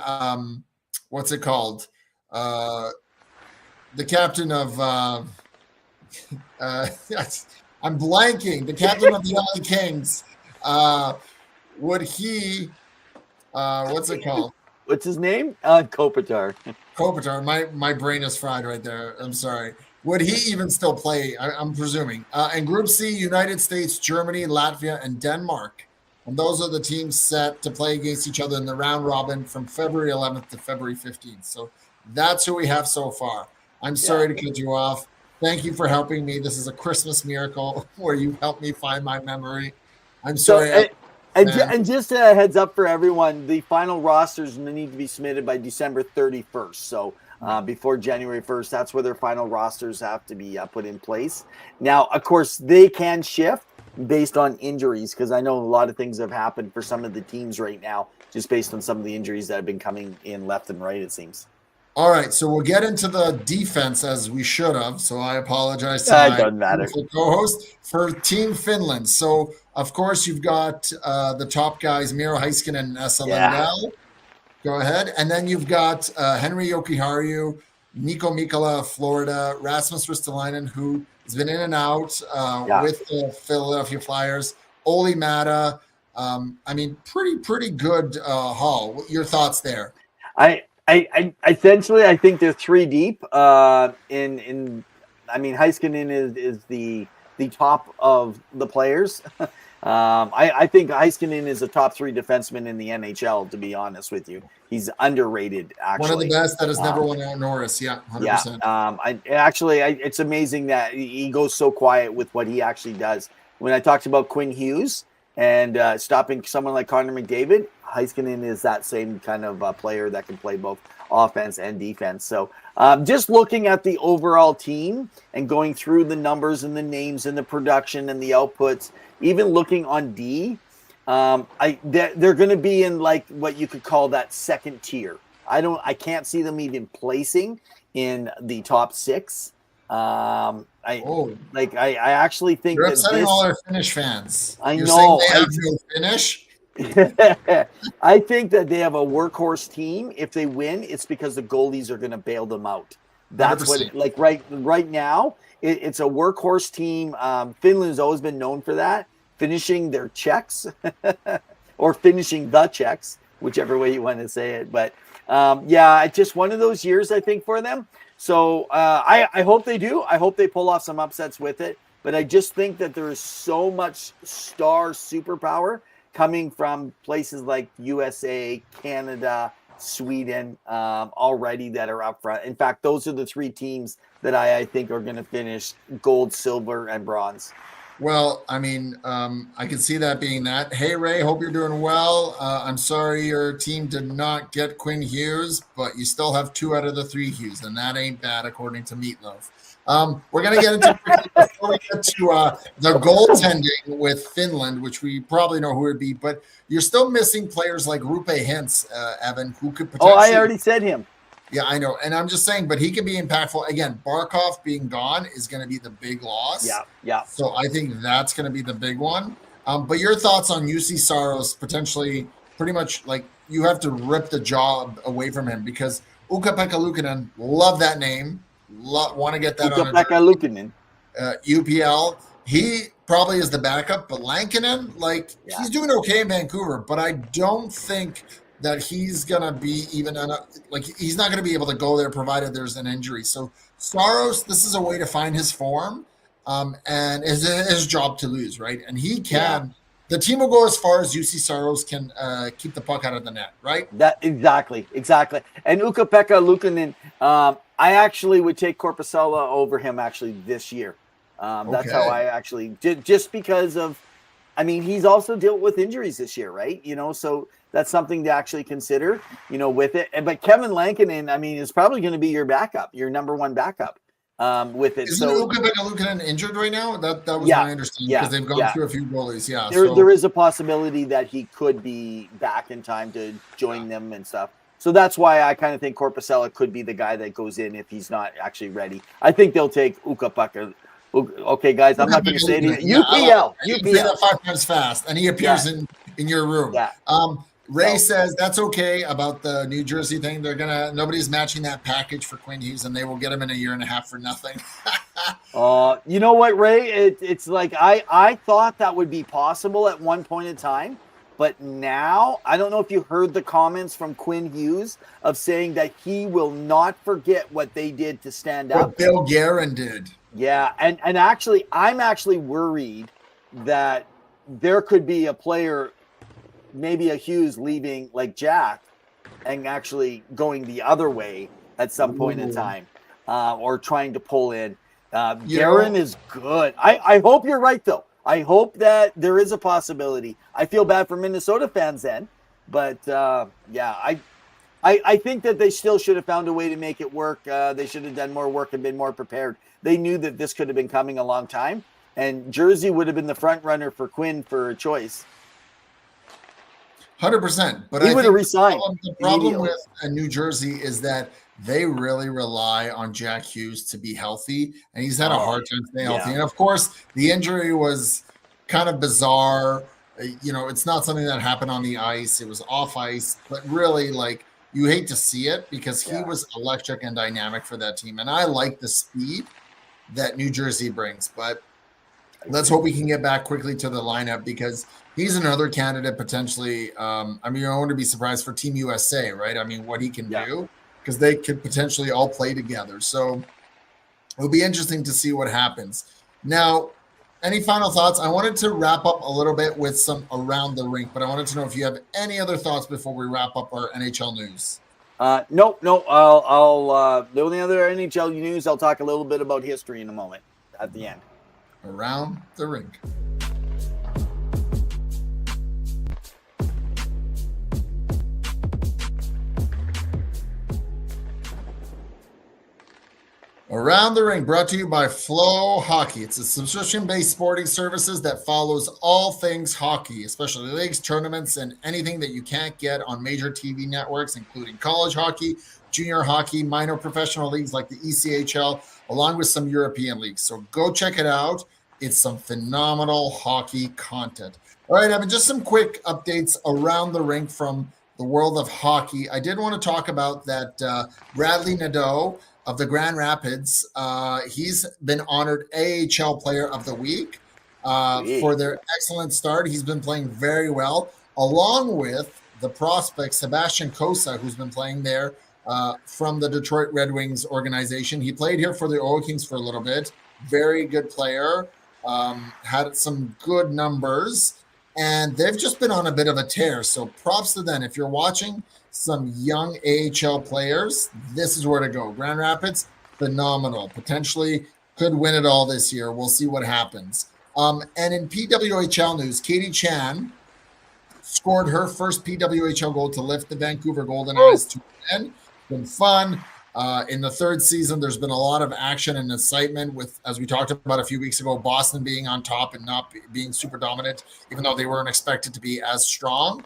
what's it called? The captain of I'm blanking. The captain of the LA Kings. Would he? What's it called? What's his name? Kopitar. Kopitar. My brain is fried right there. I'm sorry. Would he even still play? I'm presuming. And Group C: United States, Germany, Latvia, and Denmark. And those are the teams set to play against each other in the round robin from February 11th to February 15th. So that's who we have so far. I'm sorry to cut you off. Thank you for helping me. This is a Christmas miracle where you helped me find my memory. I'm sorry. And just a heads up for everyone, the final rosters need to be submitted by December 31st. So before January 1st, that's where their final rosters have to be put in place. Now, of course, they can shift based on injuries, because I know a lot of things have happened for some of the teams right now, just based on some of the injuries that have been coming in left and right, it seems. All right, so we'll get into the defense as we should have. So I apologize to my co-host for Team Finland. So, of course, you've got the top guys, Miro Heiskanen and Esa Lindell. Go ahead. And then you've got Henri Jokiharju, Nico Mikkola, Florida, Rasmus Ristolainen, who has been in and out with the Philadelphia Flyers, Olli Mata. I mean, pretty good haul. Your thoughts there? I essentially, I think they're three deep. I mean, Heiskanen is the top of the players. I think Heiskanen is a top three defenseman in the NHL, to be honest with you. He's underrated, actually. One of the best that has never won out Norris. 100%. It's amazing that he goes so quiet with what he actually does. When I talked about Quinn Hughes and stopping someone like Connor McDavid, Heiskanen is that same kind of player that can play both offense and defense. So just looking at the overall team and going through the numbers and the names and the production and the outputs, even looking on D, they're going to be in like what you could call that second tier. I can't see them even placing in the top six. I actually think you're upsetting all our Finnish fans. You're saying they have no finish. I think that they have a workhorse team. If they win, it's because the goalies are going to bail them out. That's 100%. What right now. It's a workhorse team. Finland has always been known for that. finishing their checks or finishing the checks, whichever way you want to say it. But yeah, it's just one of those years, I think, for them. So I hope they do. I hope they pull off some upsets with it. But I just think that there is so much star superpower coming from places like USA, Canada, Sweden already that are up front. In fact, those are the three teams that I think are going to finish gold, silver, and bronze. Well, I mean, I can see that being that. Hey, Ray, hope you're doing well. I'm sorry your team did not get Quinn Hughes, but you still have 2 out of the 3 Hughes, and that ain't bad according to Meatloaf. We're going to get into before we get to the goaltending with Finland, which we probably know who it would be, but you're still missing players like Rupe Hintz, Evan, who could potentially. Oh, I already said him. Yeah, I know. And I'm just saying, but he can be impactful. Again, Barkov being gone is going to be the big loss. Yeah. So I think that's going to be the big one. But your thoughts on UC Saros potentially pretty much like you have to rip the jaw away from him because Ukko-Pekka Luukkonen, love that name. Want to get that on Ukko-Pekka Luukkonen. UPL. He probably is the backup, but Lankinen, he's doing okay in Vancouver, but I don't think that he's going to be even he's not going to be able to go there provided there's an injury. So Saros, this is a way to find his form and his job to lose, right? And he can. Yeah. The team will go as far as UC Saros can keep the puck out of the net, right? That exactly. And Ukko-Pekka Luukkonen, I actually would take Korpisalo over him actually this year. That's how I actually did, just because of, I mean, he's also dealt with injuries this year, right? So that's something to actually consider, with it. But Kevin Lankinen, I mean, is probably going to be your backup, your number one backup with it. Isn't Ukko-Pekka Luukkonen injured right now? That was my understanding because they've gone through a few goalies. Yeah, there is a possibility that he could be back in time to join them and stuff. So that's why I kind of think Korpisalo could be the guy that goes in if he's not actually ready. I think they'll take Ukko-Pekka. Okay, guys, I'm not going to say anything. UPL. Say that 5 times fast, and he appears in your room. Yeah. Ray says that's okay about the New Jersey thing. Nobody's matching that package for Quinn Hughes, and they will get him in a year and a half for nothing. You know what, Ray? It's like I thought that would be possible at one point in time, but now I don't know if you heard the comments from Quinn Hughes of saying that he will not forget what they did to stand up. What Bill Guerin did. Yeah, and actually, I'm actually worried that there could be a player, maybe a Hughes leaving like Jack and actually going the other way at some point in time or trying to pull in. Guerin is good. I hope you're right, though. I hope that there is a possibility. I feel bad for Minnesota fans then, but I think that they still should have found a way to make it work. They should have done more work and been more prepared. They knew that this could have been coming a long time, and Jersey would have been the front runner for Quinn for a choice. 100%. But he would have resigned. The problem with New Jersey is that they really rely on Jack Hughes to be healthy, and he's had a hard time staying healthy. And of course, the injury was kind of bizarre. It's not something that happened on the ice. It was off ice, but really, you hate to see it because he was electric and dynamic for that team. And I like the speed that New Jersey brings, but let's hope we can get back quickly to the lineup because he's another candidate potentially. I wouldn't be surprised for Team USA, right? I mean, what he can do because they could potentially all play together. So it'll be interesting to see what happens. Now, any final thoughts? I wanted to wrap up a little bit with some around the rink, but I wanted to know if you have any other thoughts before we wrap up our NHL news. No. I'll the only other NHL news, I'll talk a little bit about history in a moment at the end. Around the rink. Around the Ring, brought to you by Flow Hockey. It's a subscription-based sporting services that follows all things hockey, especially leagues, tournaments, and anything that you can't get on major TV networks, including college hockey, junior hockey, minor professional leagues like the ECHL, along with some European leagues. So go check it out. It's some phenomenal hockey content. All right, Evan, just some quick updates around the rink from the world of hockey. I did want to talk about that Bradley Nadeau of the Grand Rapids. He's been honored AHL Player of the Week. for their excellent start. He's been playing very well, along with the prospect Sebastian Cosa, who's been playing there from the Detroit Red Wings organization. He played here for the Oil Kings for a little bit. Very good player. Had some good numbers, and they've just been on a bit of a tear. So props to them. If you're watching some young AHL players, this is where to go. Grand Rapids, phenomenal. Potentially could win it all this year. We'll see what happens. And in PWHL news, Katie Chan scored her first PWHL goal to lift the Vancouver Golden Eyes to win. Been fun. In the third season, there's been a lot of action and excitement with, as we talked about a few weeks ago, Boston being on top and not being super dominant, even though they weren't expected to be as strong,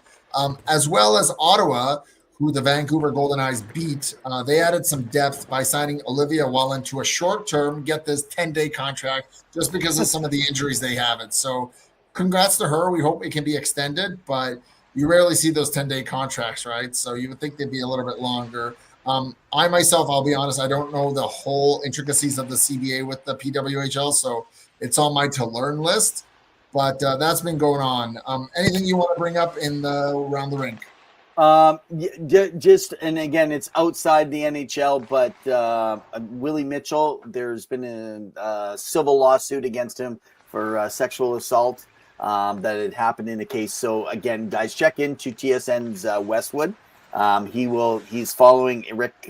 as well as Ottawa, who the Vancouver Golden Eyes beat. They added some depth by signing Olivia Wallen to a short-term, get this 10-day contract, just because of some of the injuries they have. It. So congrats to her. We hope it can be extended, but you rarely see those 10-day contracts, right? So you would think they'd be a little bit longer. I myself, I'll be honest, I don't know the whole intricacies of the CBA with the PWHL, so it's on my to-learn list, but that's been going on. Anything you want to bring up around the rink? Just, and again, it's outside the NHL, but Willie Mitchell, there's been a civil lawsuit against him for sexual assault that had happened in a case. So again, guys, check into TSN's Westwood. He's following, Rick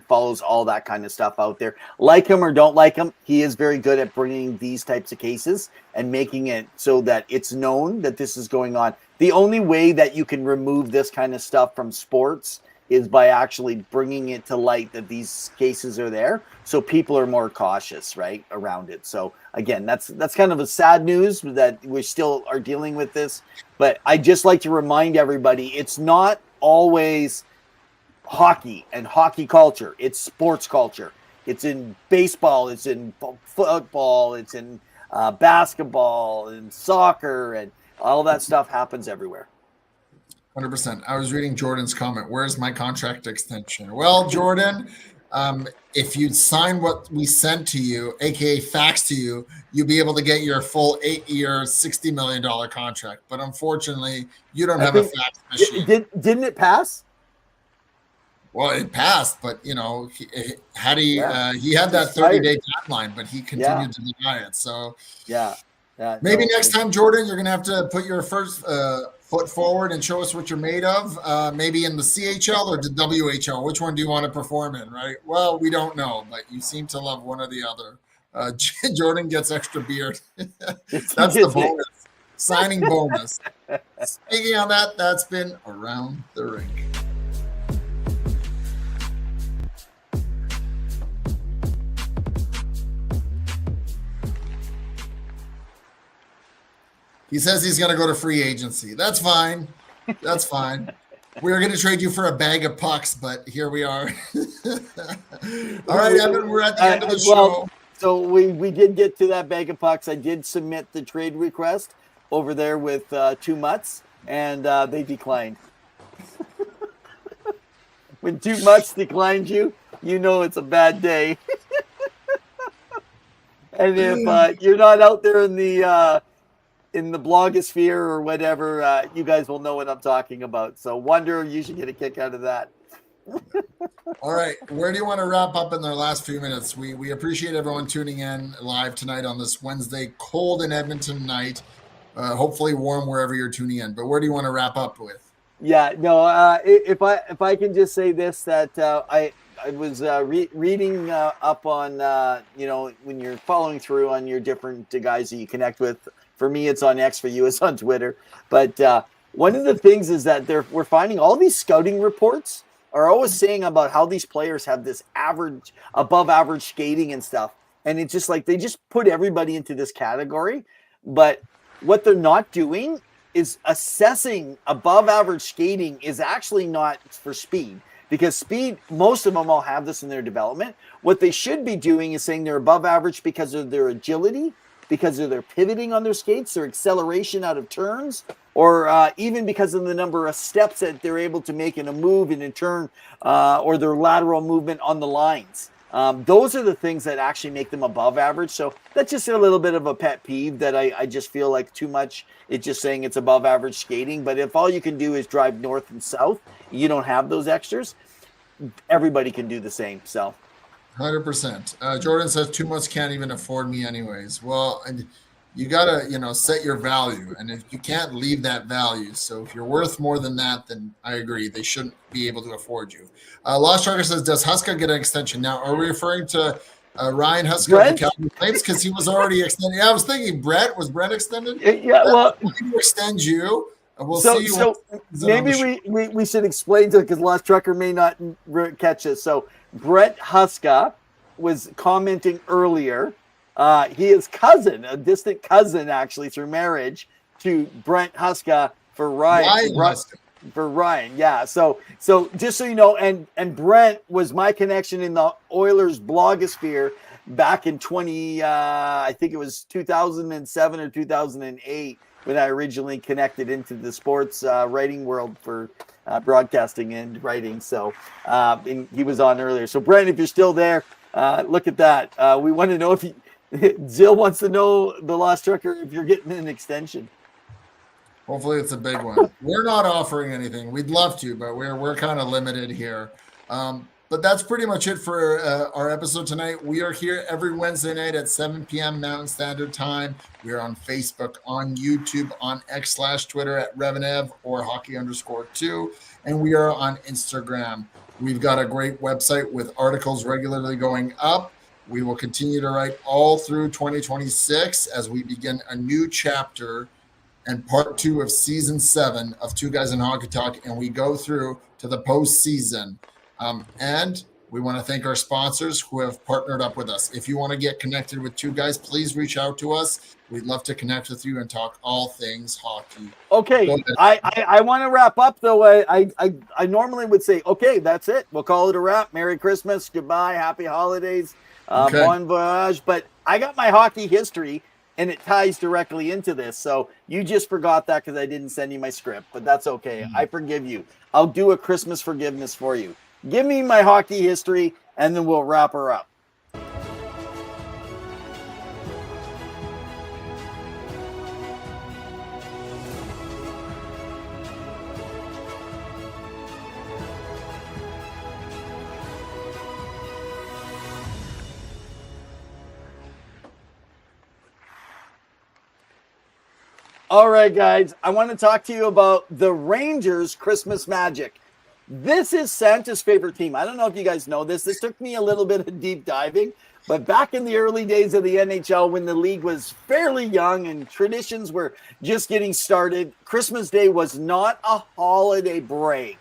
follows all that kind of stuff out there. Like him or don't like him, he is very good at bringing these types of cases and making it so that it's known that this is going on. The only way that you can remove this kind of stuff from sports is by actually bringing it to light that these cases are there. So people are more cautious, right, around it. So again, that's kind of a sad news that we still are dealing with this. But I just like to remind everybody, it's not always hockey and hockey culture. It's sports culture. It's in baseball. It's in football. It's in basketball and soccer, and all that stuff happens everywhere. 100%. I was reading Jordan's comment. Where's my contract extension? Well, Jordan, if you'd sign what we sent to you, aka fax to you, you'd be able to get your full 8-year, $60 million contract. But unfortunately, you don't have a fax machine. Didn't it pass? Well, it passed, but he had that 30-day deadline, but he continued to deny it. So maybe next time, Jordan, you're gonna have to put your first foot forward and show us what you're made of. Maybe in the CHL or the WHL. Which one do you want to perform in? Right? Well, we don't know, but you seem to love one or the other. Jordan gets extra beard. That's the bonus. Signing bonus. Speaking on that, that's been Around the Rink. He says he's going to go to free agency. That's fine. That's fine. We were going to trade you for a bag of pucks, but here we are. All right, Evan, we're at the end of the show. So we did get to that bag of pucks. I did submit the trade request over there with 2 Mutts, and they declined. When 2 Mutts declined you, you know it's a bad day. And if you're not out there in the blogosphere or whatever, you guys will know what I'm talking about. So Wonder, you should get a kick out of that. All right. Where do you want to wrap up in the last few minutes? We appreciate everyone tuning in live tonight on this Wednesday, cold in Edmonton night. Hopefully warm wherever you're tuning in. But where do you want to wrap up with? Yeah, no, if I can just say this, that I was reading up on, when you're following through on your different guys that you connect with. For me, it's on X. For you, it's on Twitter. But one of the things is that we're finding all these scouting reports are always saying about how these players have this above average skating and stuff. And it's just like they just put everybody into this category. But what they're not doing is assessing above average skating is actually not for speed. Because speed, most of them all have this in their development. What they should be doing is saying they're above average because of their agility, because of their pivoting on their skates, their acceleration out of turns, or even because of the number of steps that they're able to make in a move, in a turn, or their lateral movement on the lines. Those are the things that actually make them above average. So that's just a little bit of a pet peeve that I just feel like too much. It's just saying it's above average skating. But if all you can do is drive north and south, you don't have those extras, everybody can do the same. So 100%. Jordan says too much can't even afford me anyways. Well, and you gotta, set your value, and if you can't leave that value, so if you're worth more than that, then I agree they shouldn't be able to afford you. Lost Tracker says, does Huska get an extension now? Are we referring to Ryan Huska of the Calgary Flames because he was already extended? Yeah, I was thinking Brett extended. Yeah, well, I'm going to extend you. We'll so, see you. So maybe we should explain to it because Lost Trucker may not catch it. So Brett Huska was commenting earlier. He is a distant cousin, actually, through marriage to Brent Huska for Ryan. For Ryan, yeah. So just so you know, and Brent was my connection in the Oilers blogosphere back in I think it was 2007 or 2008 when I originally connected into the sports writing world for broadcasting and writing. So and he was on earlier. So Brent, if you're still there, look at that. We want to know if Jill wants to know, the Lost Trucker, if you're getting an extension. Hopefully it's a big one. We're not offering anything. We'd love to, but we're kind of limited here. But that's pretty much it for our episode tonight. We are here every Wednesday night at 7 p.m. Mountain Standard Time. We are on Facebook, on YouTube, on X/Twitter at Revenev or hockey_2. And we are on Instagram. We've got a great website with articles regularly going up. We will continue to write all through 2026 as we begin a new chapter and part 2 of season 7 of Two Guys in Hockey Talk, and we go through to the postseason. And we want to thank our sponsors who have partnered up with us. If you want to get connected with Two Guys, please reach out to us. We'd love to connect with you and talk all things hockey. Okay, I want to wrap up though. I normally would say, okay, that's it. We'll call it a wrap. Merry Christmas, goodbye, happy holidays, bon voyage. But I got my hockey history, and it ties directly into this. So you just forgot that because I didn't send you my script, but that's okay. I forgive you. I'll do a Christmas forgiveness for you. Give me my hockey history, and then we'll wrap her up. All right, guys, I want to talk to you about the Rangers Christmas Magic. This is Santa's favorite team. I don't know if you guys know this. This took me a little bit of deep diving, but back in the early days of the NHL, when the league was fairly young and traditions were just getting started, Christmas Day was not a holiday break.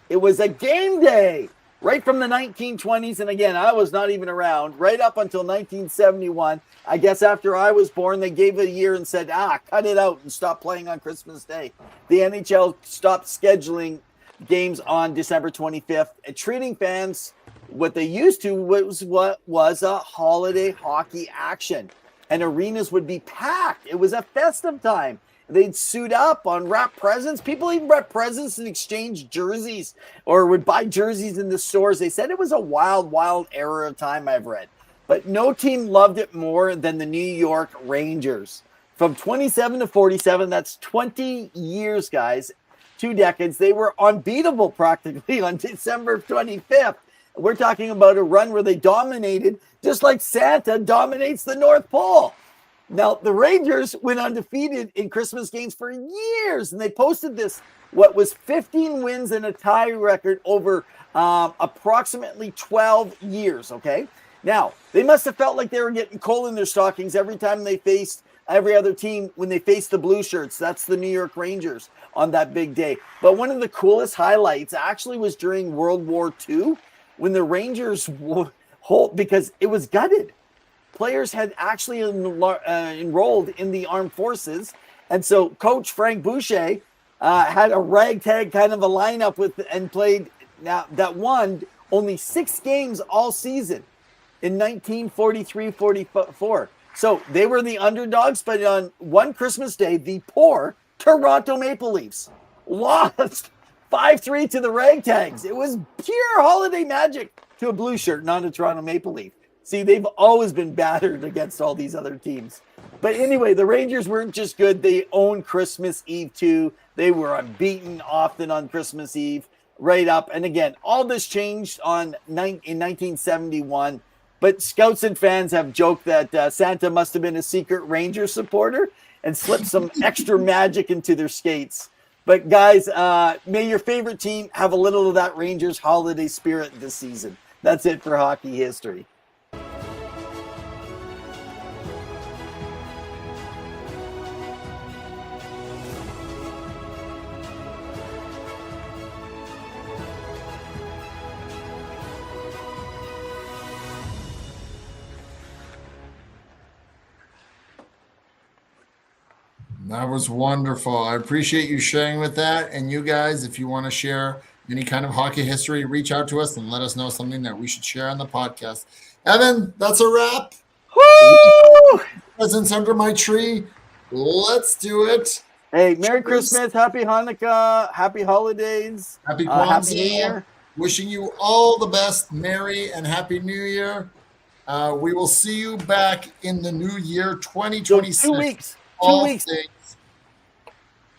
It was a game day. Right from the 1920s, and again, I was not even around, right up until 1971. I guess after I was born, they gave it a year and said, cut it out and stop playing on Christmas Day. The NHL stopped scheduling games on December 25th and treating fans what they used to was a holiday hockey action. And arenas would be packed. It was a festive time. They'd suit up on wrap presents. People even wrap presents and exchange jerseys or would buy jerseys in the stores. They said it was a wild, wild era of time, I've read. But no team loved it more than the New York Rangers. From 27 to 47, that's 20 years, guys, 2 decades. They were unbeatable practically on December 25th. We're talking about a run where they dominated, just like Santa dominates the North Pole. Now, the Rangers went undefeated in Christmas games for years, and they posted this, what was 15 wins and a tie record over approximately 12 years, okay? Now, they must have felt like they were getting coal in their stockings every time they faced every other team when they faced the blue shirts. That's the New York Rangers on that big day. But one of the coolest highlights actually was during World War II when the Rangers, because it was gutted. Players had actually enrolled in the armed forces. And so Coach Frank Boucher had a ragtag kind of a lineup and played that won only 6 games all season in 1943-44. So they were the underdogs, but on one Christmas Day, the poor Toronto Maple Leafs lost 5-3 to the Ragtags. It was pure holiday magic to a blue shirt, not a Toronto Maple Leaf. See, they've always been battered against all these other teams. But anyway, the Rangers weren't just good. They owned Christmas Eve too. They were unbeaten often on Christmas Eve, right up. And again, all this changed in 1971. But scouts and fans have joked that Santa must have been a secret Ranger supporter and slipped some extra magic into their skates. But guys, may your favorite team have a little of that Rangers holiday spirit this season. That's it for hockey history. That was wonderful. I appreciate you sharing with that. And you guys, if you want to share any kind of hockey history, reach out to us and let us know something that we should share on the podcast. Evan, that's a wrap. Woo! Presents under my tree. Let's do it. Hey, Merry Christmas, Happy Hanukkah, Happy Holidays, Happy Happy Kwanzaa. New Year. Wishing you all the best, Merry and Happy New Year. We will see you back in the new year, 2026. So 2 weeks. 2 weeks. Things.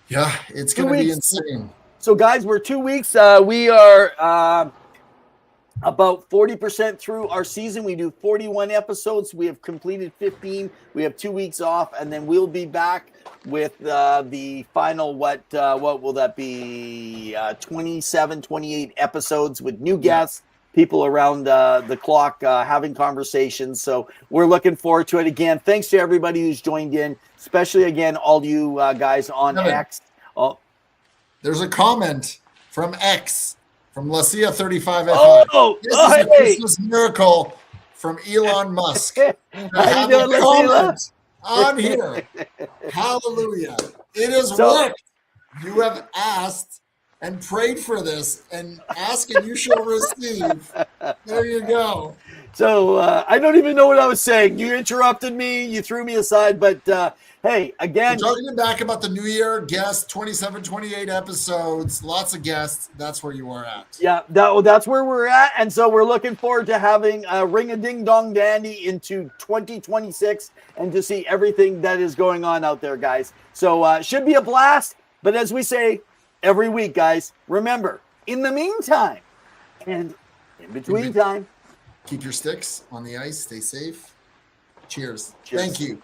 Yeah, it's going to be insane. So, guys, we're 2 weeks. We are about 40% through our season. We do 41 episodes. We have completed 15. We have 2 weeks off, and then we'll be back with the final, what will that be, 27, 28 episodes with new guests, people around the clock having conversations. So we're looking forward to it. Again, thanks to everybody who's joined in, especially, again, all you guys on X. Oh. There's a comment from X, from Lacia 35. This is a Christmas miracle from Elon Musk. How you doing, comment on here. Hallelujah. It has worked. You have asked and prayed for this, and ask and you shall receive. There you go. So I don't even know what I was saying. You interrupted me. You threw me aside. But hey, again. We're talking back about the New Year guests, 27, 28 episodes, lots of guests. That's where you are at. Yeah, that's where we're at. And so we're looking forward to having a ring-a-ding-dong dandy into 2026 and to see everything that is going on out there, guys. So should be a blast. But as we say every week, guys, remember, in the meantime and in between time, keep your sticks on the ice. Stay safe. Cheers. Cheers. Thank you.